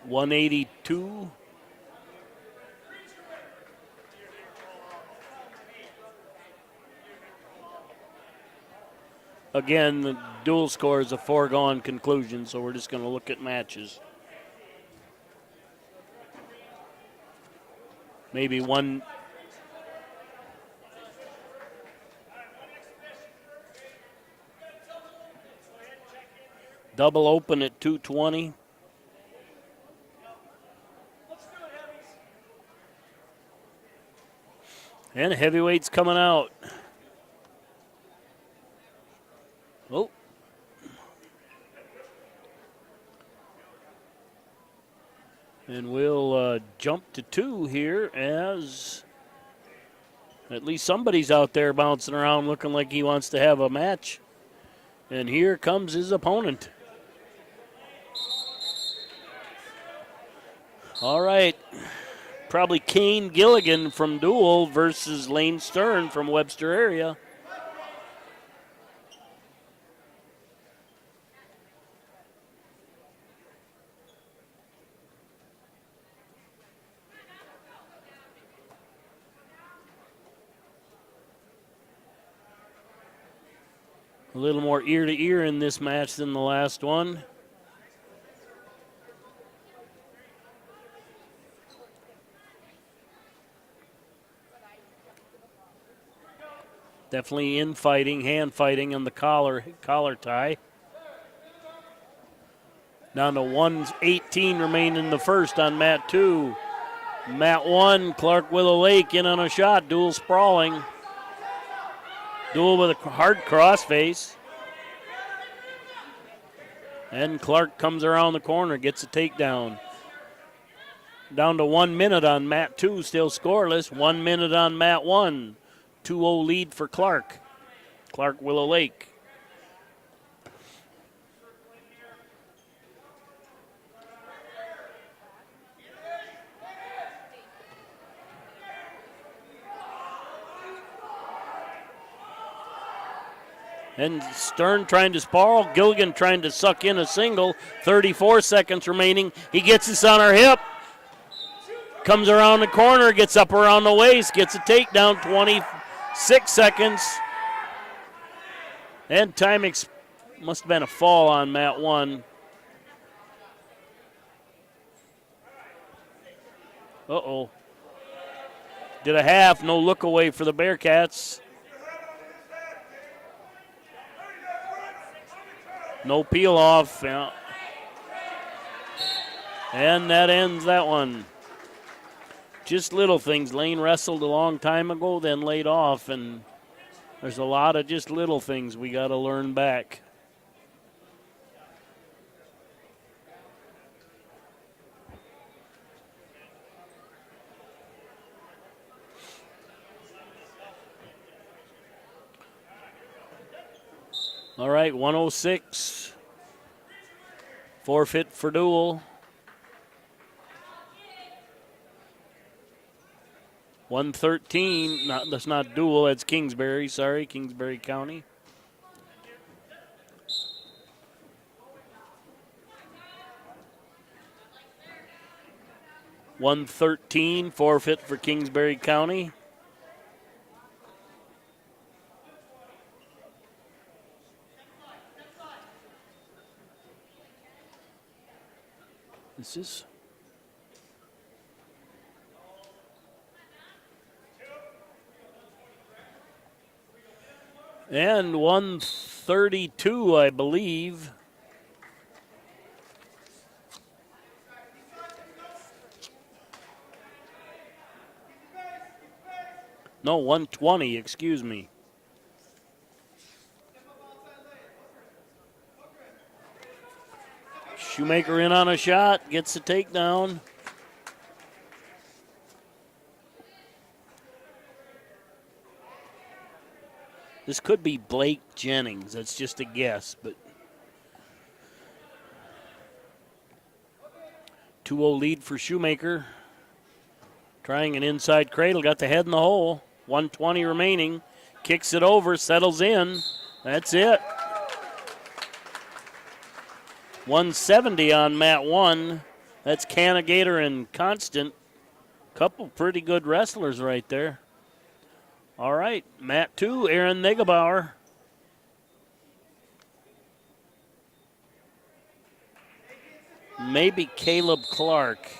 $182. Again, the dual score is a foregone conclusion, so we're just going to look at matches. Maybe one. Double open at 220. And heavyweights coming out. Oh. And we'll jump to 2 here as at least somebody's out there bouncing around looking like he wants to have a match. And here comes his opponent. All right. Probably Kane Gilligan from Deuel versus Lane Stern from Webster area. A little more ear to ear in this match than the last one. Definitely infighting, hand fighting on the collar tie. Down to 118 remain in the first on mat 2. Mat 1, Clark Willow Lake in on a shot. Deuel sprawling. Deuel with a hard crossface. And Clark comes around the corner, gets a takedown. Down to 1 minute on mat 2, still scoreless. 1 minute on mat 1. 2-0 lead for Clark. Clark Willow Lake. And Stern trying to spiral. Gilligan trying to suck in a single. 34 seconds remaining. He gets this on her hip. Comes around the corner, gets up around the waist, gets a takedown. 26 seconds. And time must have been a fall on mat 1. Uh-oh. Did a half, no look away for the Bearcats. No peel off. Yeah. And that ends that one. Just little things. Lane wrestled a long time ago, then laid off, and there's a lot of just little things we got to learn back. All right, 106. Forfeit for Deuel. 113. That's not Deuel, that's Kingsbury. Sorry, Kingsbury County. $113, forfeit for Kingsbury County. This is and 132, I believe. No, 120, excuse me. Shoemaker in on a shot, gets the takedown. This could be Blake Jennings. That's just a guess, but 2-0 lead for Shoemaker. Trying an inside cradle, got the head in the hole. 120 remaining. Kicks it over, settles in. That's it. 170 on mat 1. That's Canagator and Constant. Couple pretty good wrestlers right there. All right, mat 2, Aaron Negebauer. Maybe Caleb Clark.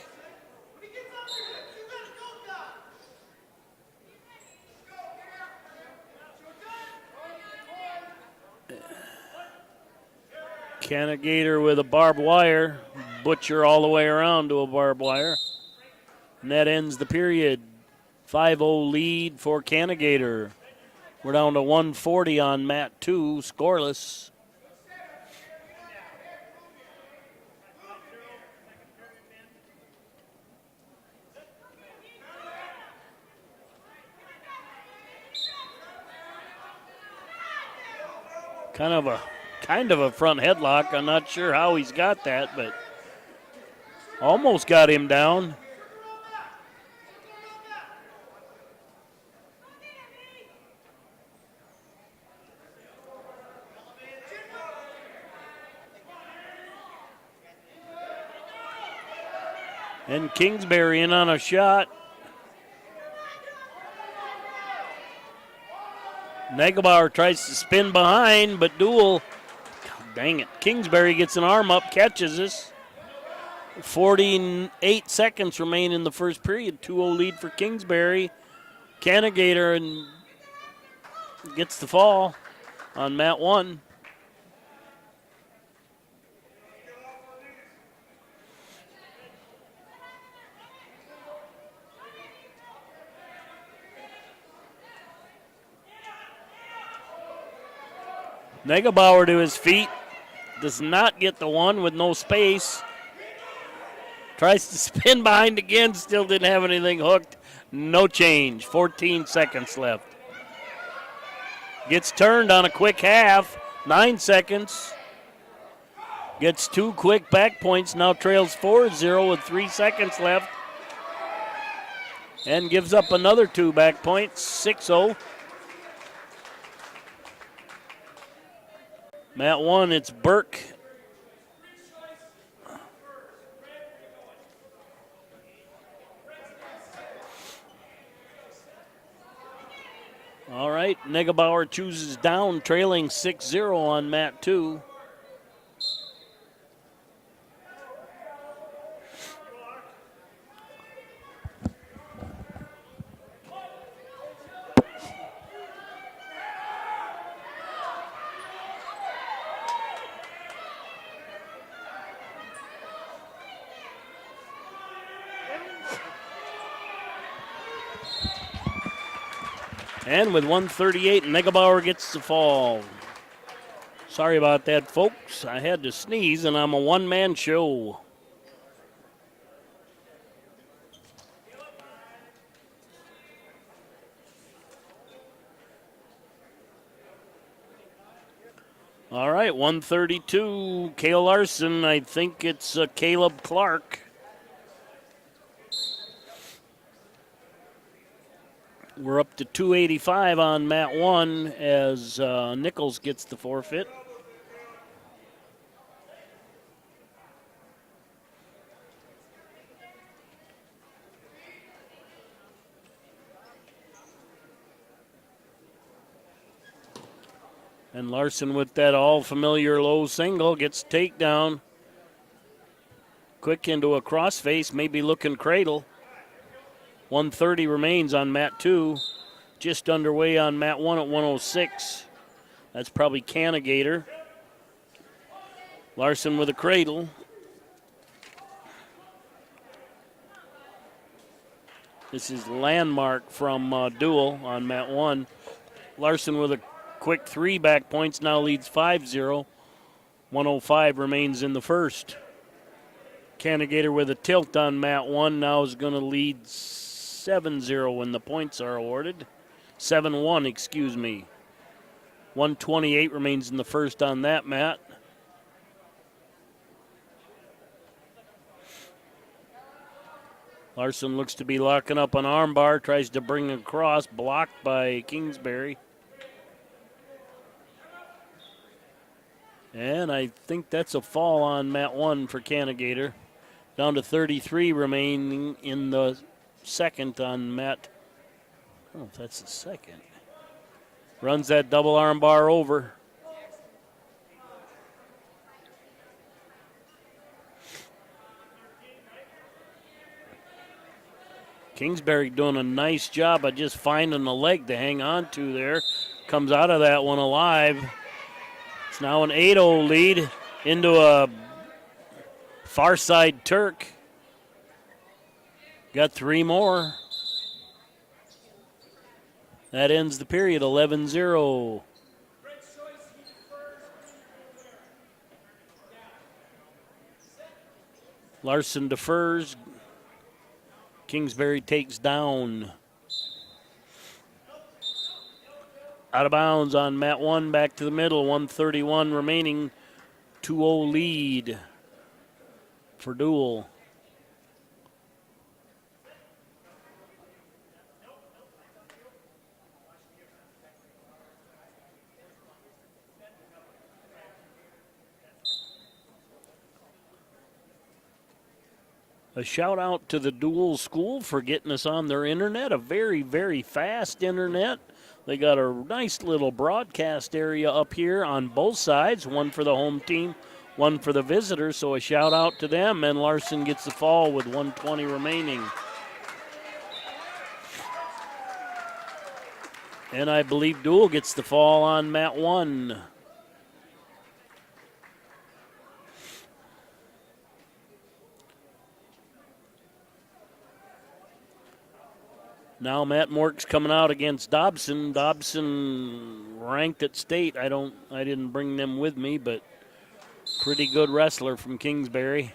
Canagator with a barbed wire. Butcher all the way around to a barbed wire. And that ends the period. 5-0 lead for Canagator. We're down to 140 on mat 2, scoreless. Kind of a front headlock. I'm not sure how he's got that, but almost got him down. And Kingsbury in on a shot. Negebauer tries to spin behind, but Deuel, dang it. Kingsbury gets an arm up, catches this. 48 seconds remain in the first period. 2-0 lead for Kingsbury. Canagator and gets the fall on mat 1. Negebauer to his feet. Does not get the one with no space. Tries to spin behind again. Still didn't have anything hooked. No change. 14 seconds left. Gets turned on a quick half. 9 seconds. Gets 2 quick back points. Now trails 4-0 with 3 seconds left. And gives up another 2 back points. 6-0. Mat 1, it's Burke. All right, Negebauer chooses down, trailing 6-0 on Mat 2. And with 138, Negebauer gets the fall. Sorry about that, folks. I had to sneeze, and I'm a one-man show. All right, 132, Cale Larson. I think it's Caleb Clark. We're up to 285 on Mat 1 as Nichols gets the forfeit. And Larson with that all-familiar low single gets takedown. Quick into a crossface, maybe looking cradle. 130 remains on Mat 2. Just underway on Mat 1 at 106. That's probably Cannigator. Larson with a cradle. This is Landmark from Deuel on Mat 1. Larson with a quick 3 back points, now leads 5-0. 105 remains in the first. Cannigator with a tilt on Mat 1 now is going to lead 7-0 when the points are awarded. 7-1, excuse me. 128 remains in the first on that mat. Larson looks to be locking up an armbar, tries to bring across, blocked by Kingsbury. And I think that's a fall on Mat 1 for Cannigator. Down to 33 remaining in the second on Mat. I don't know if that's the second. Runs that double arm bar over. Kingsbury doing a nice job of just finding a leg to hang on to there. Comes out of that one alive. It's now an 8-0 lead into a far side Turk. Got 3 more. That ends the period, 11-0. Larson defers. Kingsbury takes down. Out of bounds on Mat 1, back to the middle, 131 remaining, 2-0 lead for Deuel. A shout out to the Deuel School for getting us on their internet, a very, very fast internet. They got a nice little broadcast area up here on both sides, one for the home team, one for the visitors, so a shout out to them, and Larson gets the fall with 120 remaining. And I believe Deuel gets the fall on Mat 1. Now Matt Mork's coming out against Dobson. Dobson ranked at state. I didn't bring them with me, but pretty good wrestler from Kingsbury.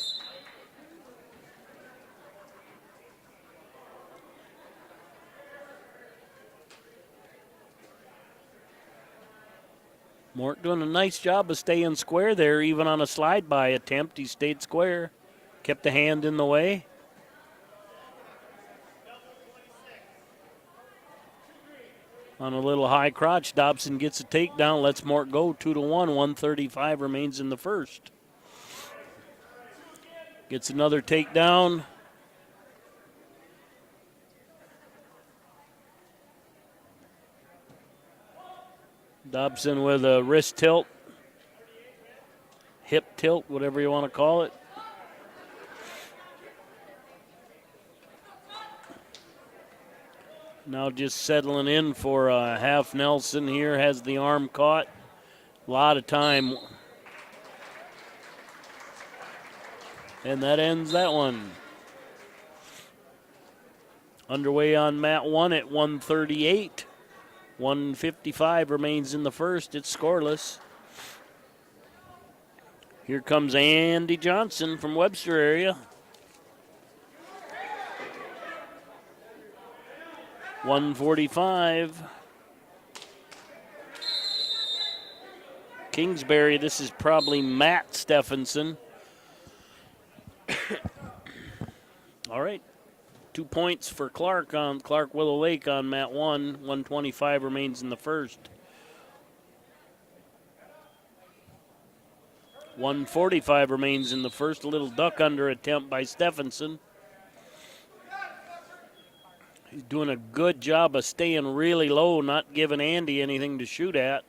Mork doing a nice job of staying square there, even on a slide-by attempt. He stayed square, kept a hand in the way. On a little high crotch, Dobson gets a takedown, lets Mort go 2-1. 1:35 remains in the first. Gets another takedown. Dobson with a wrist tilt, hip tilt, whatever you want to call it. Now just settling in for a half Nelson here, has the arm caught. A lot of time. And that ends that one. Underway on mat 1 at 1:38. 1:55 remains in the first. It's scoreless. Here comes Andy Johnson from Webster area. 1:45. Kingsbury, this is probably Matt Stephenson. All right. 2 points for Clark Willow Lake on mat 1. 1:25 remains in the first. 1:45 remains in the first. A little duck under attempt by Stephenson. He's doing a good job of staying really low, not giving Andy anything to shoot at.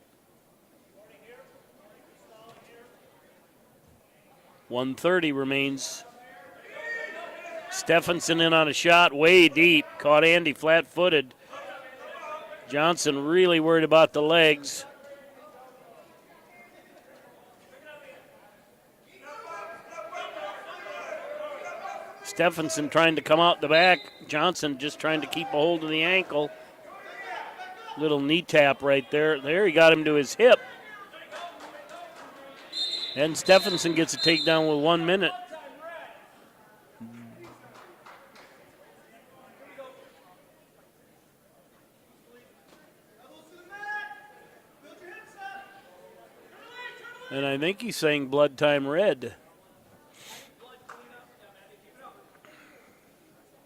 1:30 remains. Stephenson in on a shot way deep. Caught Andy flat-footed. Johnson really worried about the legs. Stephenson trying to come out the back. Johnson just trying to keep a hold of the ankle. Little knee tap right there. There, he got him to his hip. And Stephenson gets a takedown with 1 minute. And I think he's saying blood time red.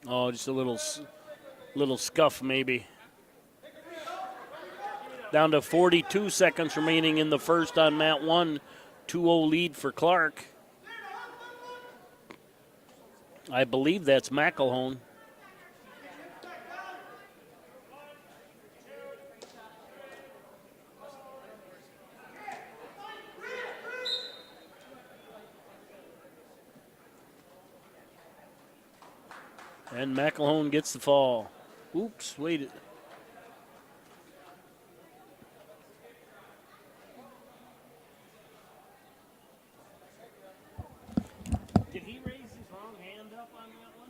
Oh, just a little scuff maybe. Down to 42 seconds remaining in the first on mat 1. 2-0 lead for Clark. I believe that's McElhone. And McElhone gets the fall. Oops, wait. Did he raise his wrong hand up on that one?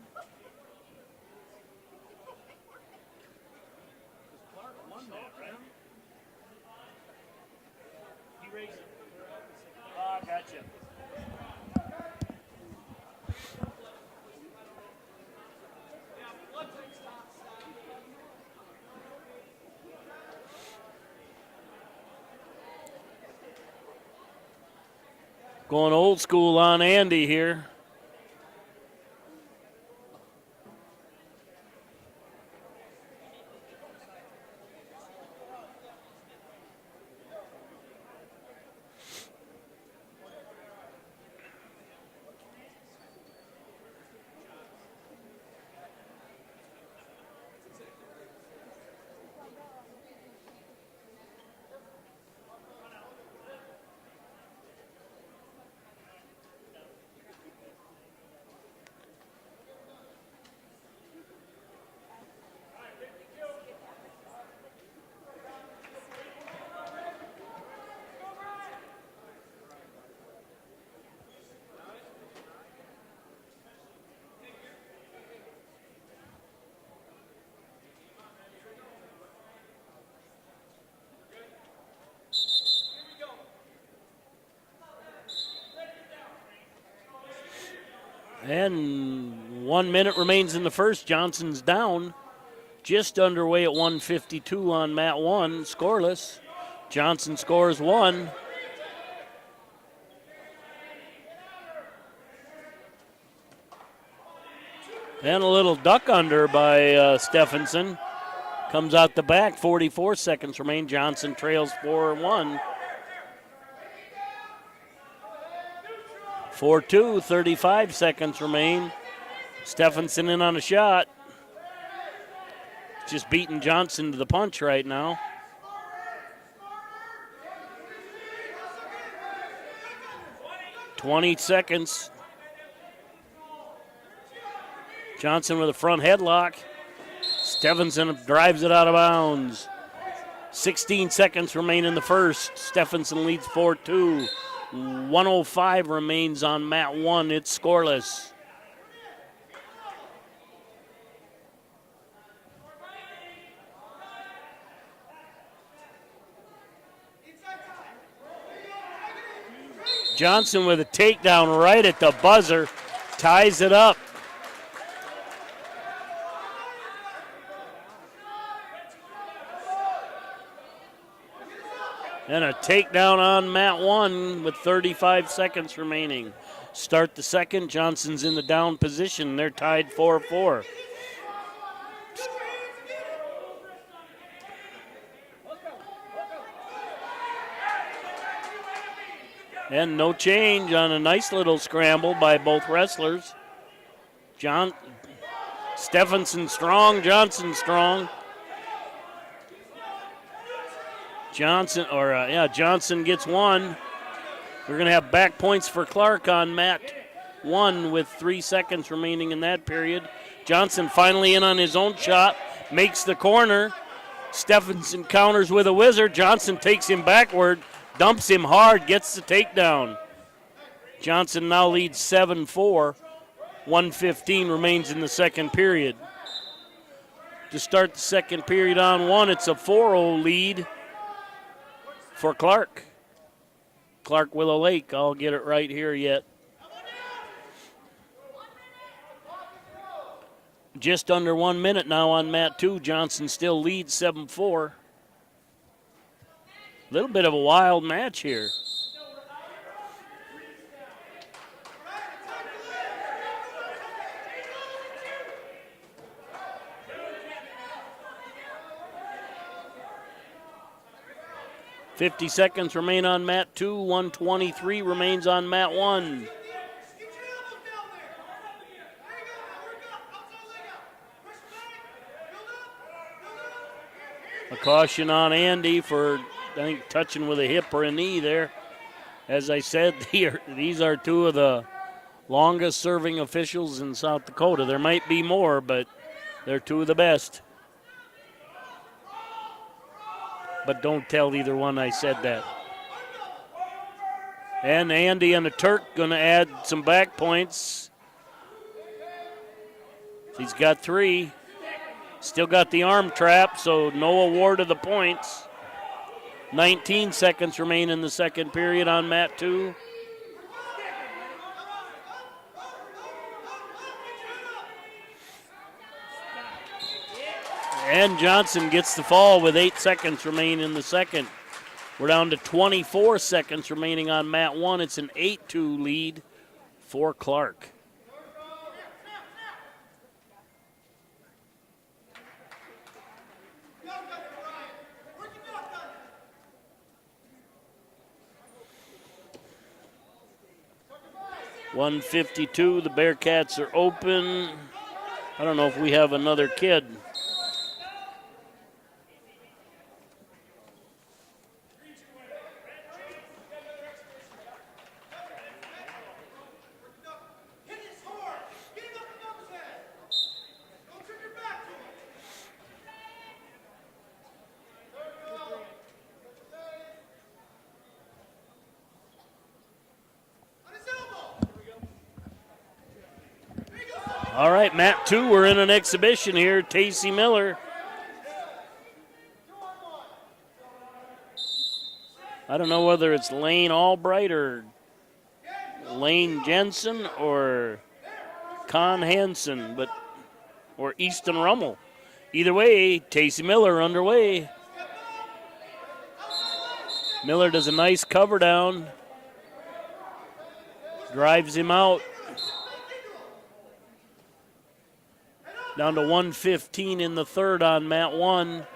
Clark won that, right? He raised it. Ah, gotcha. Going old school on Andy here. And 1 minute remains in the first. Johnson's down. Just underway at 1:52 on mat 1, scoreless. Johnson scores 1. And a little duck under by Stephenson. Comes out the back, 44 seconds remain. Johnson trails 4-1. 4-2, 35 seconds remain. Stephenson in on a shot. Just beating Johnson to the punch right now. $20 seconds. Johnson with a front headlock. Stephenson drives it out of bounds. 16 seconds remain in the first. Stephenson leads 4-2. 105 remains on mat 1. It's scoreless. Johnson with a takedown right at the buzzer. Ties it up. And a takedown on mat 1 with 35 seconds remaining. Start the second. Johnson's in the down position. They're tied 4-4. And no change on a nice little scramble by both wrestlers. Stephenson strong, Johnson strong. Johnson gets one. We're going to have back points for Clark on mat 1 with 3 seconds remaining in that period. Johnson finally in on his own shot, makes the corner. Stephenson counters with a whizzer. Johnson takes him backward, dumps him hard, gets the takedown. Johnson now leads 7-4. 1:15 remains in the second period. To start the second period on 1, it's a 4-0 lead for Clark. Clark Willow Lake, I'll get it right here yet. Just under 1 minute now on mat 2. Johnson still leads 7-4. A little bit of a wild match here. $50 seconds remain on mat 2. 1:23 remains on mat 1. A caution on Andy for, I think, touching with a hip or a knee there. As I said, these are two of the longest serving officials in South Dakota. There might be more, but they're two of the best. But don't tell either one I said that. And Andy and the Turk going to add some back points. He's got 3. Still got the arm trap, so no award of the points. 19 seconds remain in the second period on mat 2. And Johnson gets the fall with 8 seconds remain in the second. We're down to 24 seconds remaining on mat 1. It's an 8-2 lead for Clark. .152, the Bearcats are open. I don't know if we have another kid. All right, mat 2, we're in an exhibition here. Tacey Miller. I don't know whether it's Lane Albright or Lane Jensen or Con Hansen, or Easton Rummel. Either way, Tacey Miller underway. Miller does a nice cover down. Drives him out. Down to 1:15 in the third on mat 1.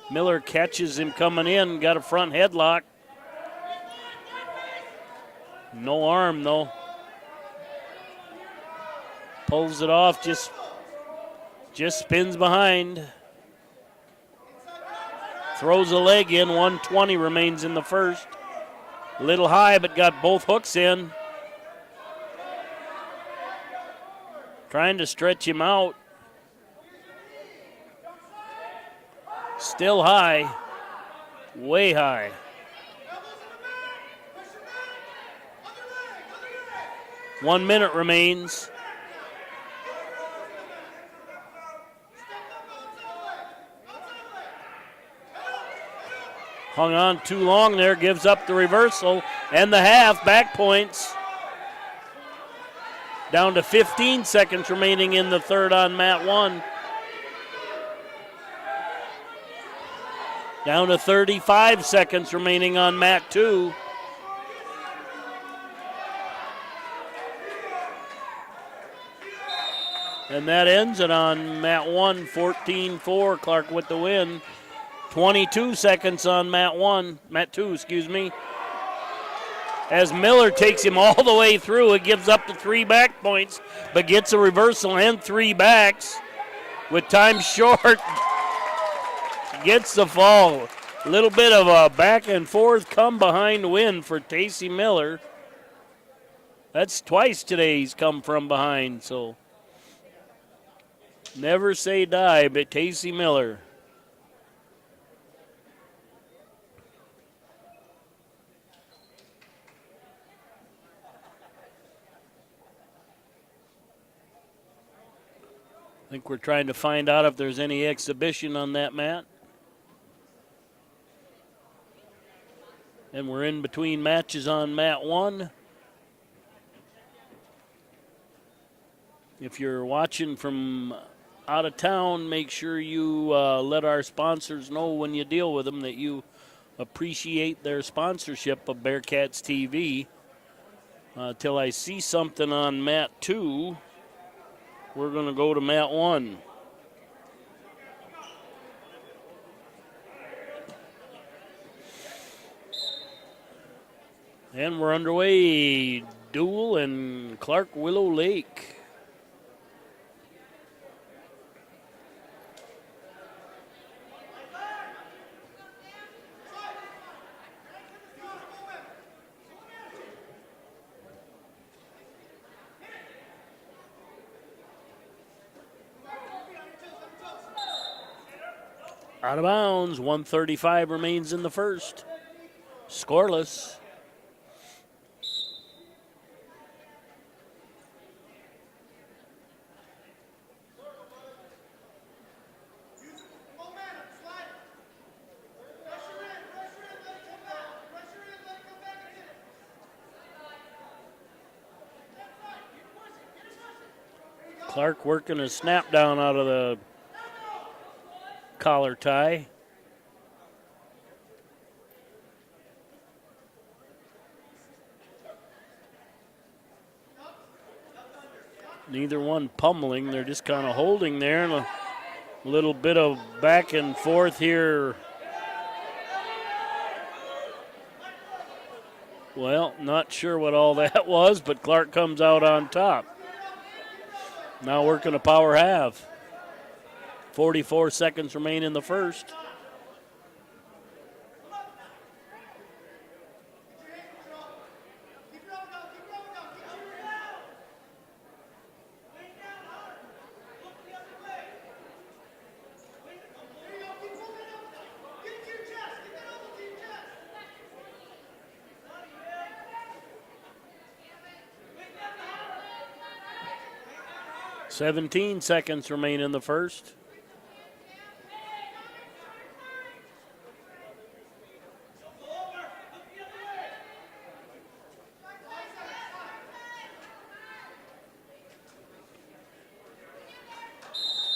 Miller catches him coming in, got a front headlock. No arm, though. Pulls it off, just spins behind. Throws a leg in, 120 remains in the first. A little high, but got both hooks in. Trying to stretch him out. Still high, way high. One minute remains. Hung on too long there, gives up the reversal and the half, back points. Down to 15 seconds remaining in the third on mat 1. Down to 35 seconds remaining on mat 2. And that ends it on mat 1, 14-4, Clark with the win. 22 seconds on mat 2, excuse me. As Miller takes him all the way through, it gives up the 3 back points, but gets a reversal and 3 backs. With time short, gets the fall. A little bit of a back and forth come behind win for Tacey Miller. That's twice today he's come from behind, so never say die, but Tacey Miller. I think we're trying to find out if there's any exhibition on that mat. And we're in between matches on mat 1. If you're watching from out of town, make sure you let our sponsors know when you deal with them that you appreciate their sponsorship of Bearcats TV. Till I see something on mat 2, we're going to go to mat 1. And we're underway. Deuel and Clark Willow Lake. Out of bounds, 1:35 remains in the first. Scoreless. Clark working a snap down out of the collar tie. Neither one pummeling. They're just kind of holding there, and a little bit of back and forth here. Well, not sure what all that was, but Clark comes out on top. Now working a power half. 44 seconds remain in the first. $17 seconds remain in the first.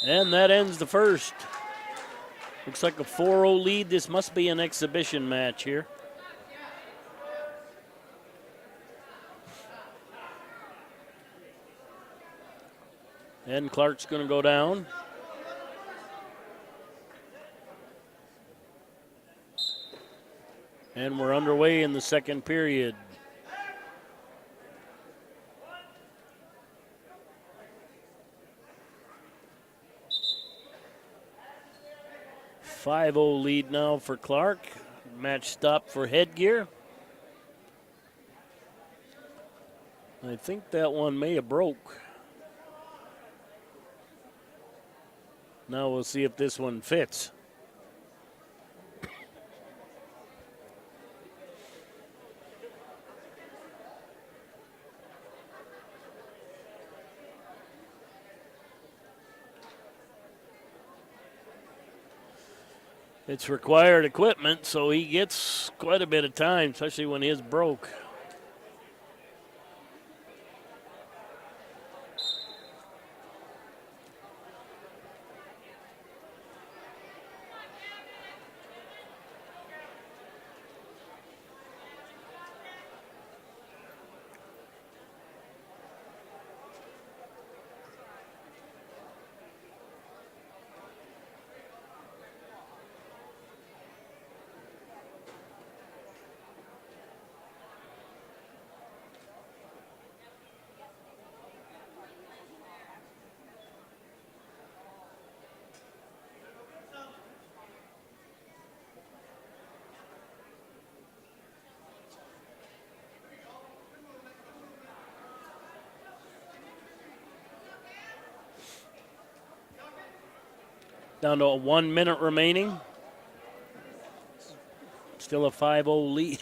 And that ends the first. Looks like a 4-0 lead. This must be an exhibition match here. And Clark's going to go down. And we're underway in the second period. .50 lead now for Clark. Match stop for Headgear. I think that one may have broke. Now we'll see if this one fits. It's required equipment, so he gets quite a bit of time, especially when his broke. Down to 1 minute remaining. Still a 5-0 lead.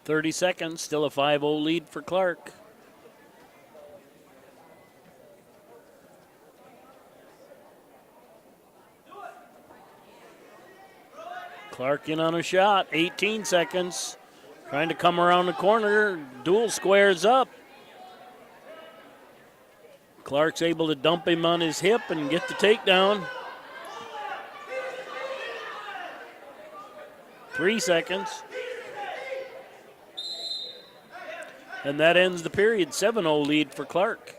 .30 seconds, still a 5-0 lead for Clark. Clark in on a shot, 18 seconds. Trying to come around the corner, Deuel squares up. Clark's able to dump him on his hip and get the takedown. 3 seconds. And that ends the period, 7-0 lead for Clark.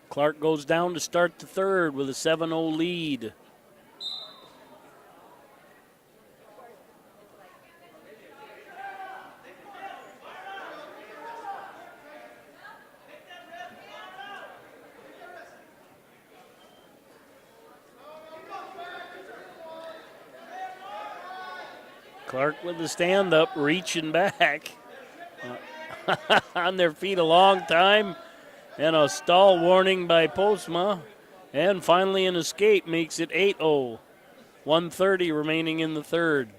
Clark goes down to start the third with a 7-0 lead. Clark with the stand-up, reaching back. On their feet a long time. And a stall warning by Postma. And finally an escape makes it 8-0. 1:30 remaining in the third.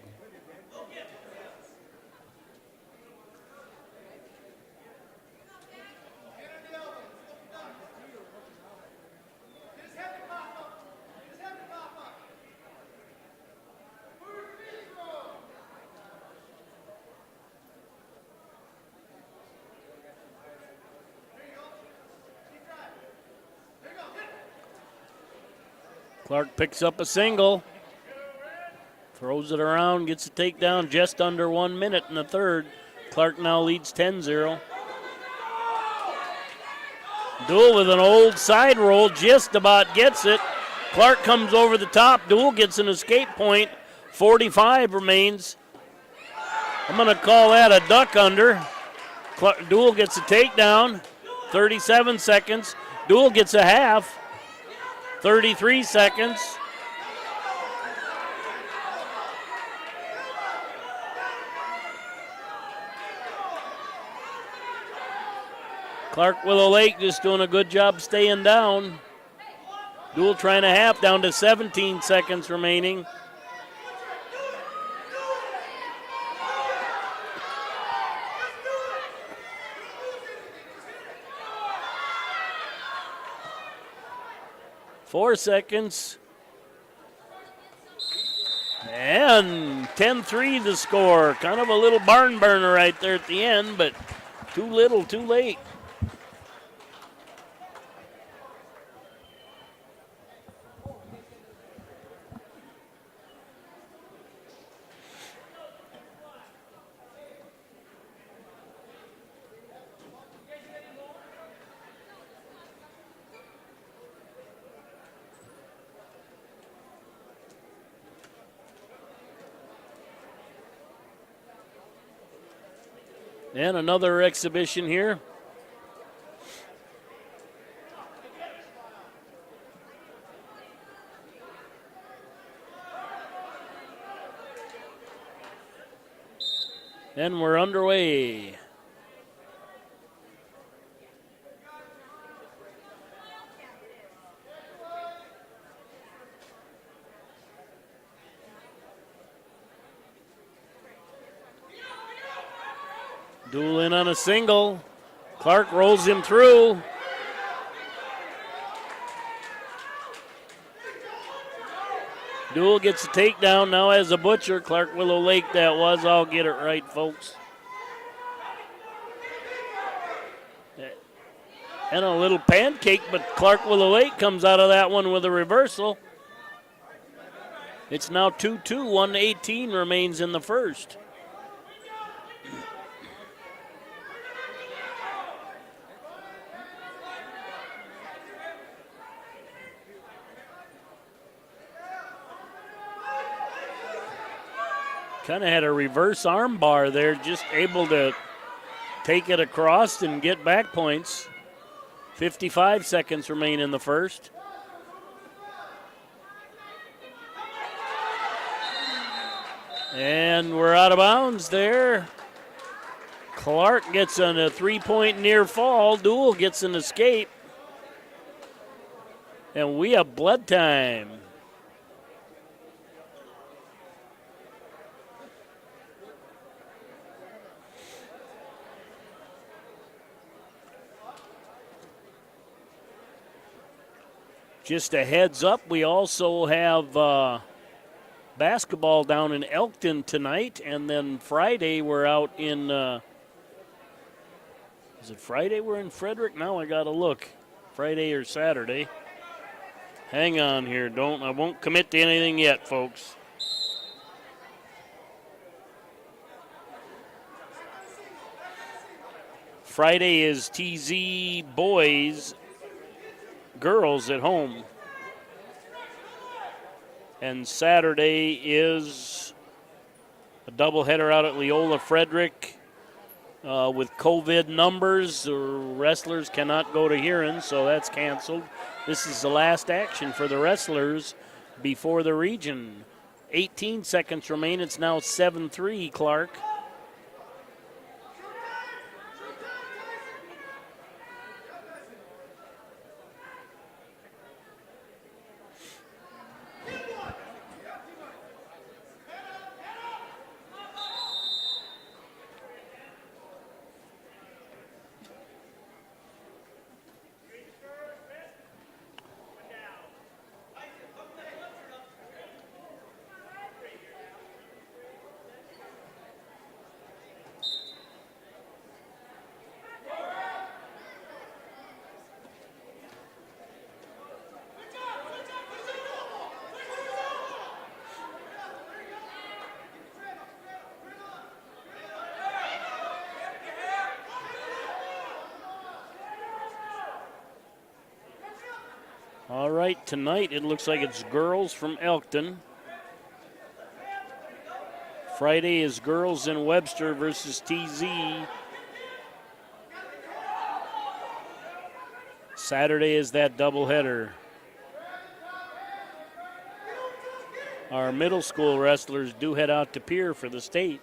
Clark picks up a single, throws it around, gets a takedown just under 1 minute in the third. Clark now leads 10-0. Deuel with an old side roll, just about gets it. Clark comes over the top. Deuel gets an escape point. 45 remains. I'm going to call that a duck under. Deuel gets a takedown. 37 seconds. Deuel gets a half. 33 seconds. Clark Willow Lake just doing a good job staying down. Deuel trying a half, down to 17 seconds remaining. 4 seconds. And 10-3 the score. Kind of a little barn burner right there at the end, but too little, too late. And another exhibition here. And we're underway. Deuel in on a single. Clark rolls him through. Deuel gets a takedown now as a butcher. Clark Willow Lake that was. I'll get it right, folks. And a little pancake, but Clark Willow Lake comes out of that one with a reversal. It's now 2-2. 1:18 remains in the first. Kind of had a reverse arm bar there, just able to take it across and get back points. 55 seconds remain in the first. And we're out of bounds there. Clark gets on a 3-point near fall. Deuel gets an escape. And we have blood time. Just a heads up, we also have basketball down in Elkton tonight, and then Friday we're out in, is it Friday we're in Frederick? Now I gotta look. Friday or Saturday. Hang on here, I won't commit to anything yet, folks. Friday is TZ boys, girls at home. And Saturday is a doubleheader out at Leola Frederick. With COVID numbers, the wrestlers cannot go to Huron, so that's canceled. This is the last action for the wrestlers before the region. 18 seconds remain. It's now 7-3, Clark. All right, tonight it looks like it's girls from Elkton. Friday is girls in Webster versus TZ. Saturday is that doubleheader. Our middle school wrestlers do head out to Pierre for the state.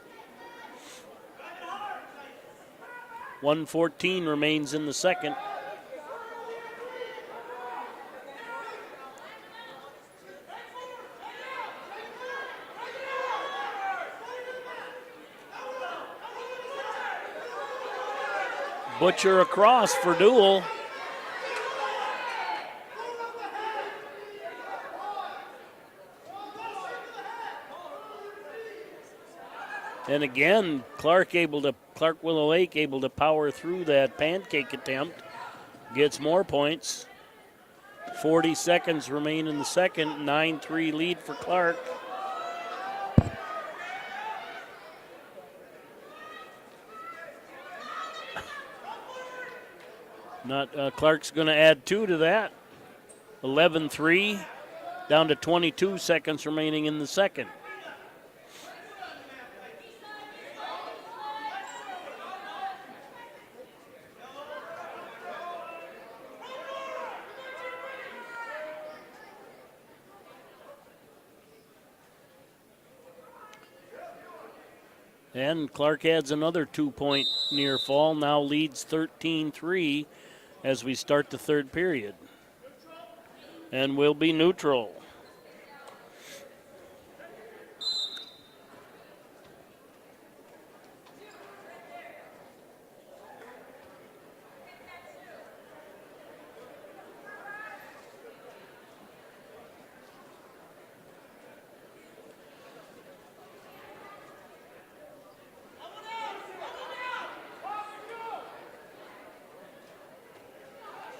1:14 remains in the second. Butcher across for Deuel. And again, Clark Willow Lake able to power through that pancake attempt. Gets more points. 40 seconds remain in the second. 9-3 lead for Clark. Clark's going to add 2 to that. 11-3, down to 22 seconds remaining in the second. And Clark adds another 2-point near fall, now leads 13-3 as we start the third period. And will be neutral.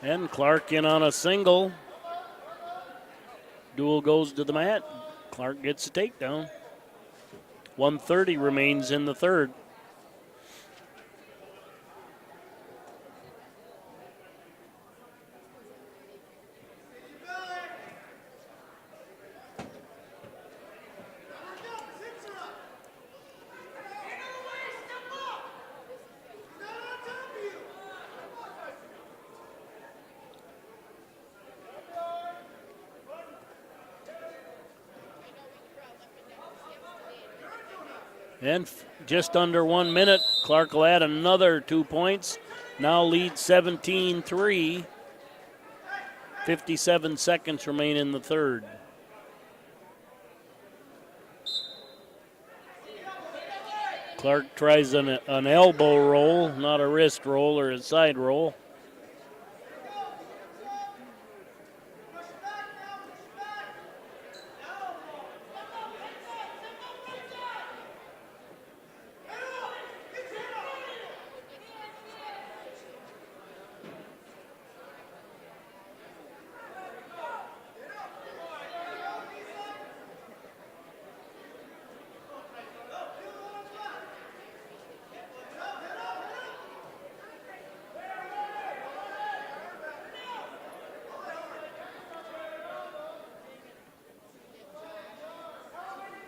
And Clark in on a single. Deuel goes to the mat. Clark gets a takedown. 1:30 remains in the third. And just under 1 minute, Clark will add another 2 points. Now leads 17-3. 57 seconds remain in the third. Clark tries an elbow roll, not a wrist roll or a side roll.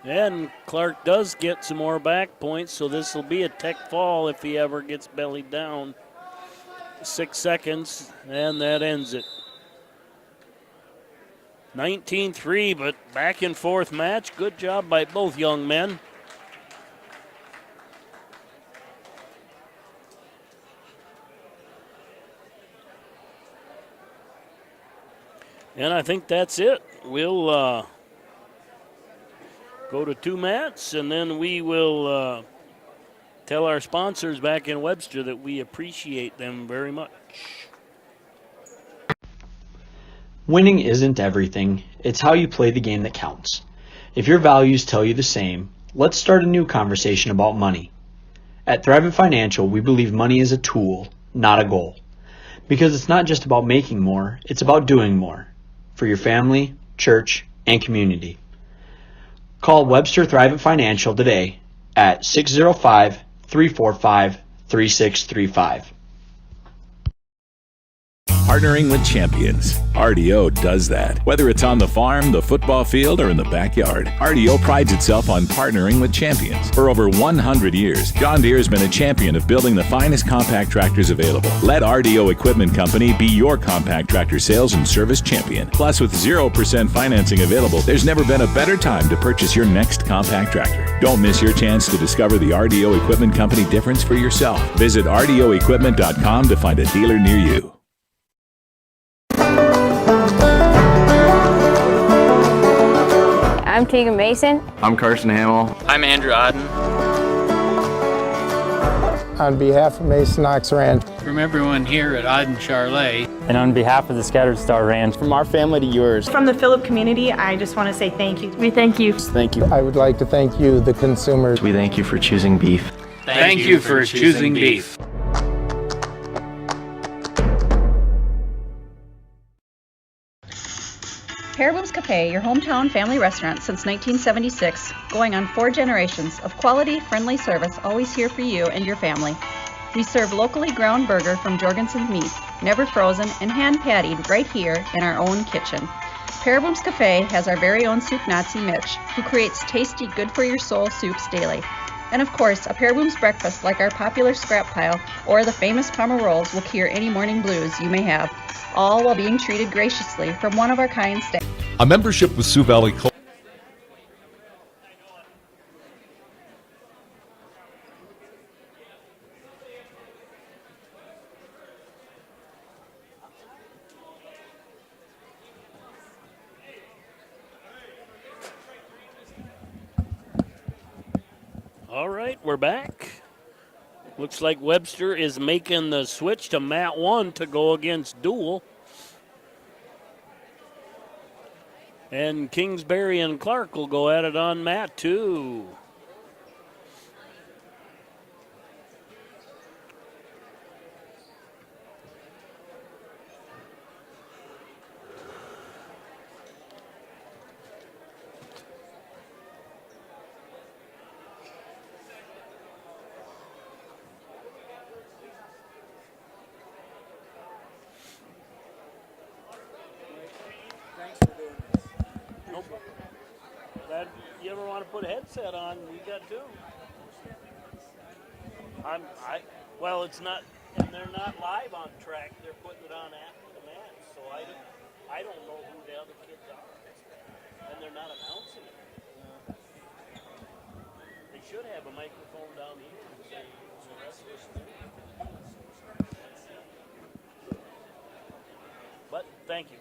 And Clark does get some more back points, so this will be a tech fall if he ever gets bellied down. 6 seconds, and that ends it. 19-3, but back and forth match. Good job by both young men. And I think that's it. We'll go to 2 mats, and then we will tell our sponsors back in Webster that we appreciate them very much. Winning isn't everything. It's how you play the game that counts. If your values tell you the same, let's start a new conversation about money. At Thrivent Financial, we believe money is a tool, not a goal. Because it's not just about making more, it's about doing more. For your family, church, and community. Call Webster Thrivent Financial today at 605-345-3635. Partnering with champions. RDO does that. Whether it's on the farm, the football field, or in the backyard, RDO prides itself on partnering with champions. For over 100 years, John Deere has been a champion of building the finest compact tractors available. Let RDO Equipment Company be your compact tractor sales and service champion. Plus, with 0% financing available, there's never been a better time to purchase your next compact tractor. Don't miss your chance to discover the RDO Equipment Company difference for yourself. Visit RDOequipment.com to find a dealer near you. I'm Tegan Mason. I'm Carson Hamill. I'm Andrew Odden. On behalf of Mason Ox Ranch, From everyone here at Auden Charlet. And on behalf of the Scattered Star Ranch, From our family to yours. From the Phillip community, I just want to say thank you. We thank you. Thank you. I would like to thank you, the consumers. We thank you for choosing beef. Thank you for choosing beef. Paraboom's Cafe, your hometown family restaurant since 1976, going on 4 generations of quality, friendly service, always here for you and your family. We serve locally ground burger from Jorgensen's Meat, never frozen and hand-pattied right here in our own kitchen. Paraboom's Cafe has our very own Soup Nazi Mitch, who creates tasty, good-for-your-soul soups daily. And of course, a Paraboom's breakfast like our popular scrap pile or the famous Palmer rolls will cure any morning blues you may have, all while being treated graciously from one of our kind staff. A membership with Sioux Valley Co. All right, we're back. Looks like Webster is making the switch to mat 1 to go against Deuel. And Kingsbury and Clark will go at it on mat 2. You ever want to put a headset on? We got two. Well, it's not, and they're not live on track. They're putting it on after the match, so I don't know who the other kids are, and they're not announcing it. They should have a microphone down here and say, so that's but thank you.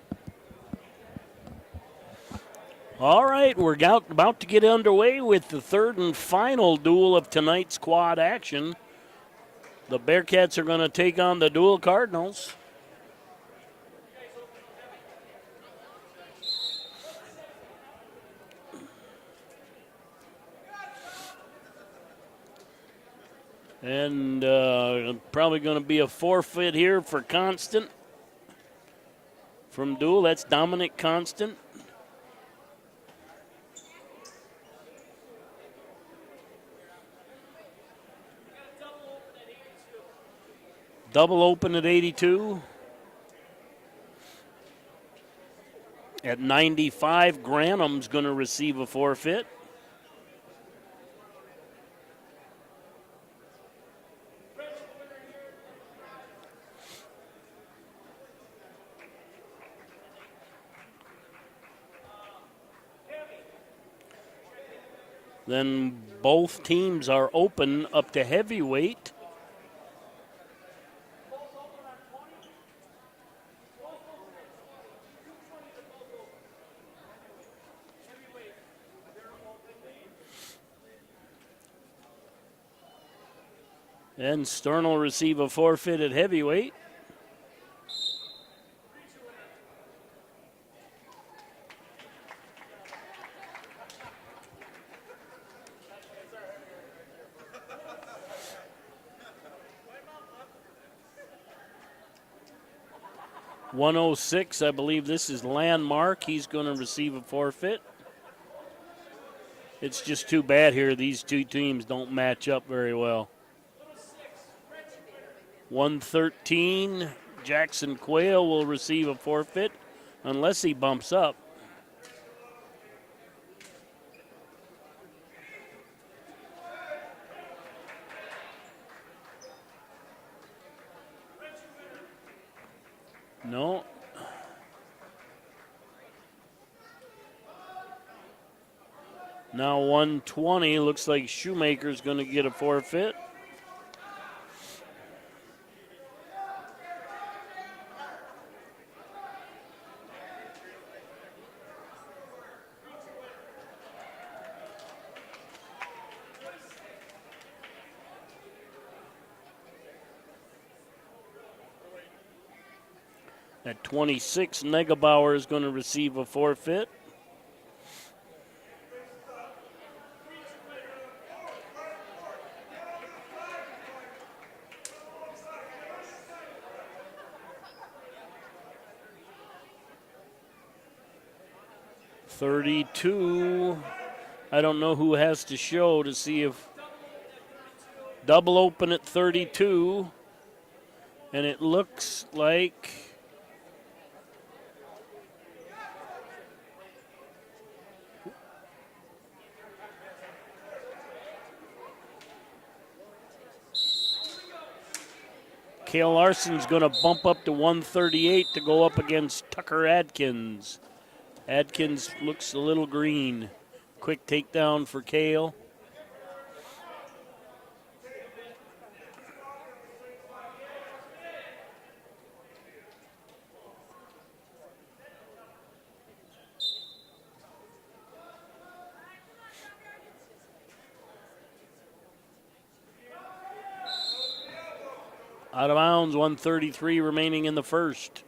All right, we're about to get underway with the third and final duel of tonight's quad action. The Bearcats are going to take on the Deuel Cardinals. And probably going to be a forfeit here for Constant from Deuel. That's Dominic Constant. Double open at 82. At 95, Granham's going to receive a forfeit. Then both teams are open up to heavyweight. And Stern will receive a forfeit at heavyweight. .106, I believe this is Landmark. He's going to receive a forfeit. It's just too bad here. These two teams don't match up very well. 113, Jackson Quayle will receive a forfeit unless he bumps up. No. Now 120, looks like Shoemaker's going to get a forfeit. At 26, Negebauer is going to receive a forfeit. .32. I don't know who has to show to see if double open at 32. And it looks like Cale Larson's going to bump up to 138 to go up against Tucker Adkins. Adkins looks a little green. Quick takedown for Cale. Out of bounds, 1:33 remaining in the first.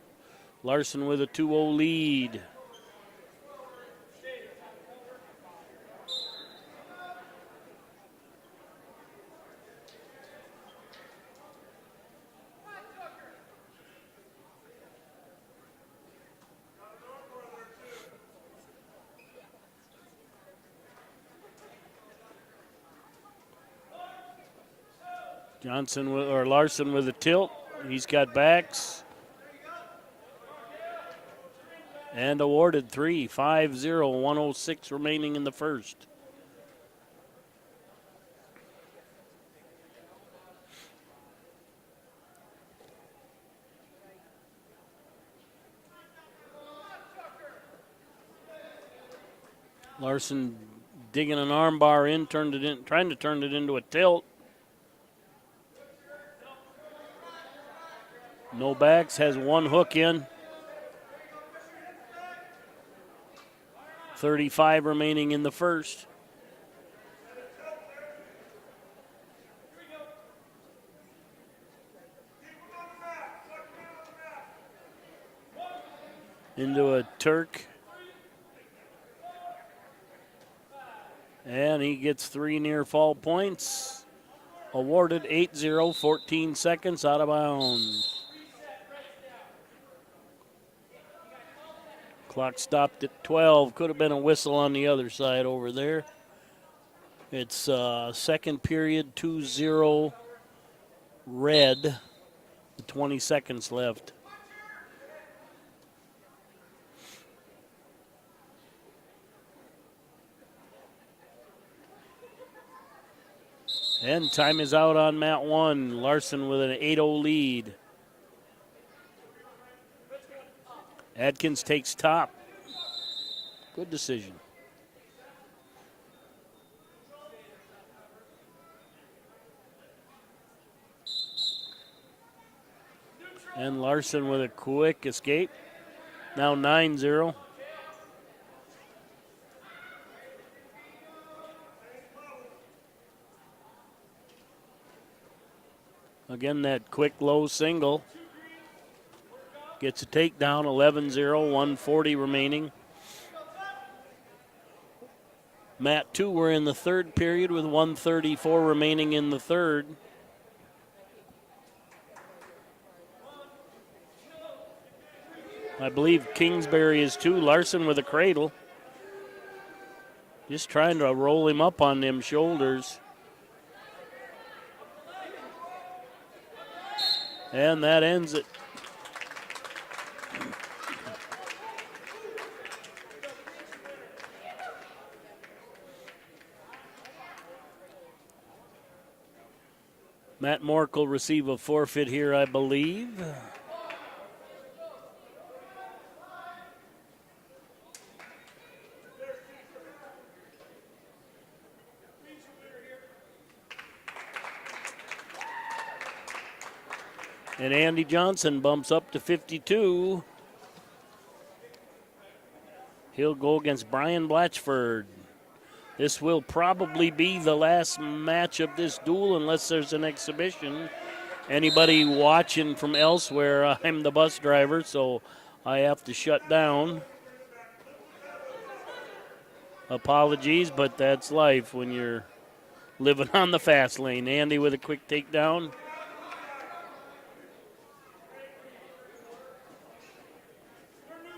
Larson with a 2-0 lead. Larson with a tilt. He's got backs. And awarded 3, 5-0, 106 remaining in the first. Larson digging an arm bar in, trying to turn it into a tilt. No backs, has one hook in. 35 remaining in the first. Into a Turk. And he gets 3 near fall points. Awarded 8-0, 14 seconds out of bounds. Clock stopped at 12. Could have been a whistle on the other side over there. It's second period, 2-0 red. 20 seconds left. And time is out on mat 1. Larson with an 8-0 lead. Adkins takes top. Good decision. And Larson with a quick escape. Now 9-0. Again, that quick low single. Gets a takedown, 11-0, 140 remaining. Mat 2, we're in the third period with 134 remaining in the third. I believe Kingsbury is too. Larson with a cradle. Just trying to roll him up on them shoulders. And that ends it. Matt Mork will receive a forfeit here, I believe. And Andy Johnson bumps up to 52. He'll go against Brian Blatchford. This will probably be the last match of this duel unless there's an exhibition. Anybody watching from elsewhere, I'm the bus driver, so I have to shut down. Apologies, but that's life when you're living on the fast lane. Andy with a quick takedown.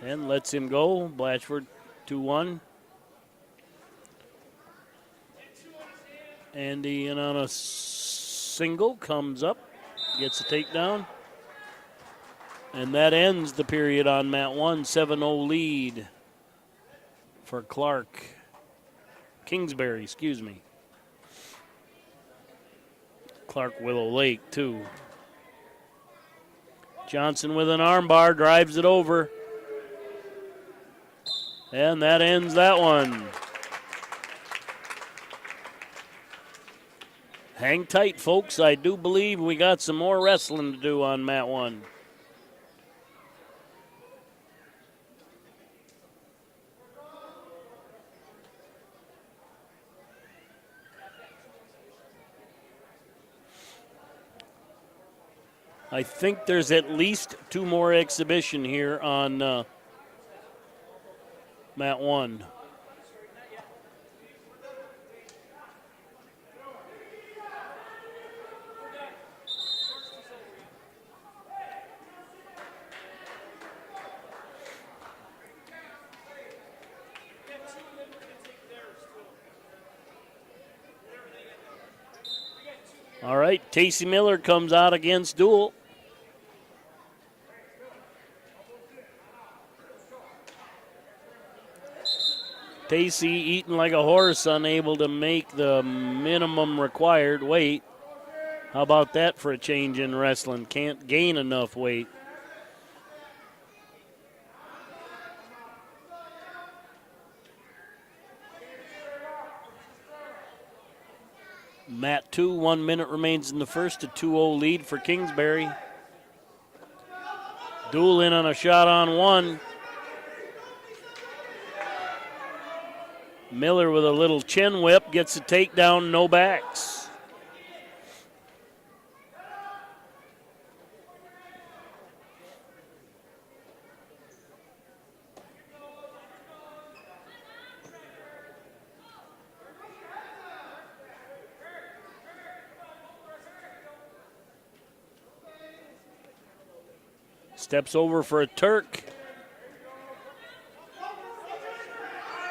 And lets him go. Blatchford 2-1. Andy in on a single, comes up, gets a takedown. And that ends the period on mat 1. 7-0 lead for Kingsbury, excuse me. Clark Willow Lake, too. Johnson with an armbar, drives it over. And that ends that one. Hang tight, folks. I do believe we got some more wrestling to do on mat 1. I think there's at least 2 more exhibition here on mat 1. All right, Tacey Miller comes out against Deuel. Tacey eating like a horse, unable to make the minimum required weight. How about that for a change in wrestling? Can't gain enough weight. Mat 2, 1 minute remains in the first, a 2-0 lead for Kingsbury. Deuel in on a shot on 1. Miller with a little chin whip, gets a takedown, no backs. Steps over for a Turk.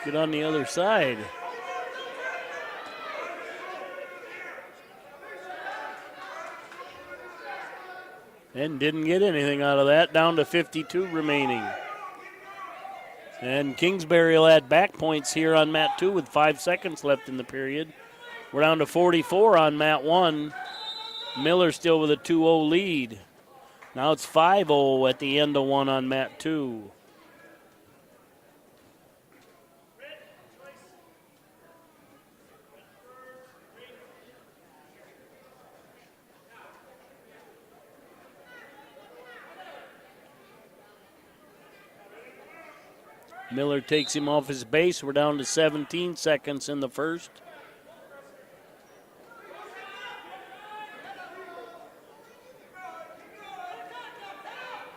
Get on the other side. And didn't get anything out of that. Down to 52 remaining. And Kingsbury will add back points here on mat 2 with 5 seconds left in the period. We're down to 44 on mat 1. Miller still with a 2-0 lead. Now it's 5-0 at the end of 1 on mat 2. Miller takes him off his base. We're down to 17 seconds in the first.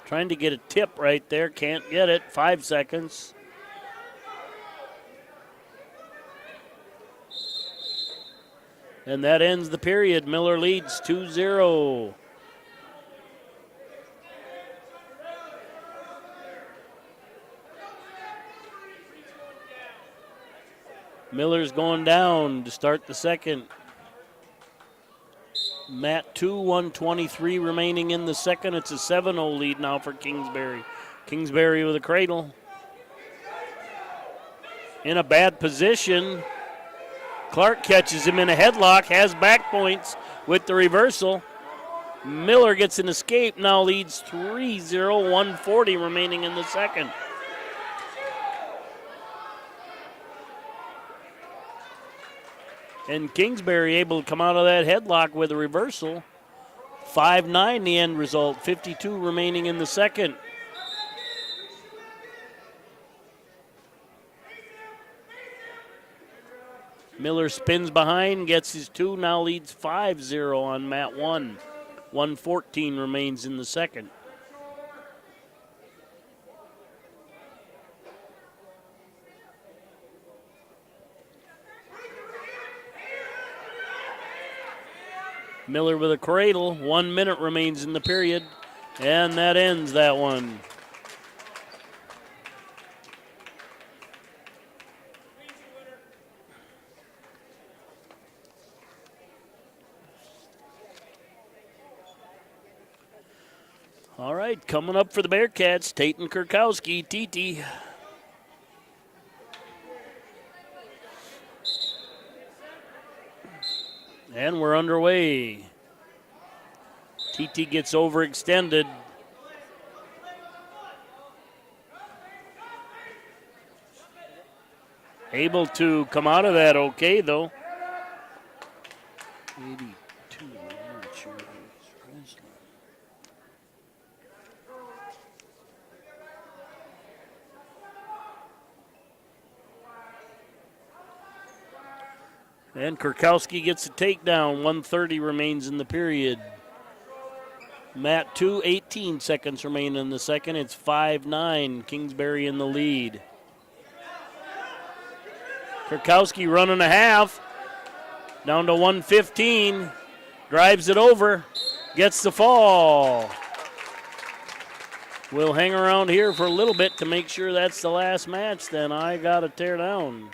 Trying to get a tip right there. Can't get it. 5 seconds. And that ends the period. Miller leads 2-0. Miller's going down to start the second. Mat 2, 1:23 remaining in the second. It's a 7-0 lead now for Kingsbury. Kingsbury with a cradle. In a bad position. Clark catches him in a headlock, has back points with the reversal. Miller gets an escape, now leads 3-0, 1:40 remaining in the second. And Kingsbury able to come out of that headlock with a reversal. 5-9 the end result, 52 remaining in the second. Miller spins behind, gets his 2, now leads 5-0 on mat 1. 1:14 remains in the second. Miller with a cradle. 1 minute remains in the period, and that ends that one. All right, coming up for the Bearcats, Tayton Kurkowski, TT. And we're underway. TT gets overextended. Able to come out of that okay, though. 82. And Kurkowski gets a takedown. 1:30 remains in the period. Matt 2, 18 seconds remain in the second. It's 5-9. Kingsbury in the lead. Kurkowski running a half. Down to 1:15. Drives it over. Gets the fall. We'll hang around here for a little bit to make sure that's the last match. Then I got to tear down.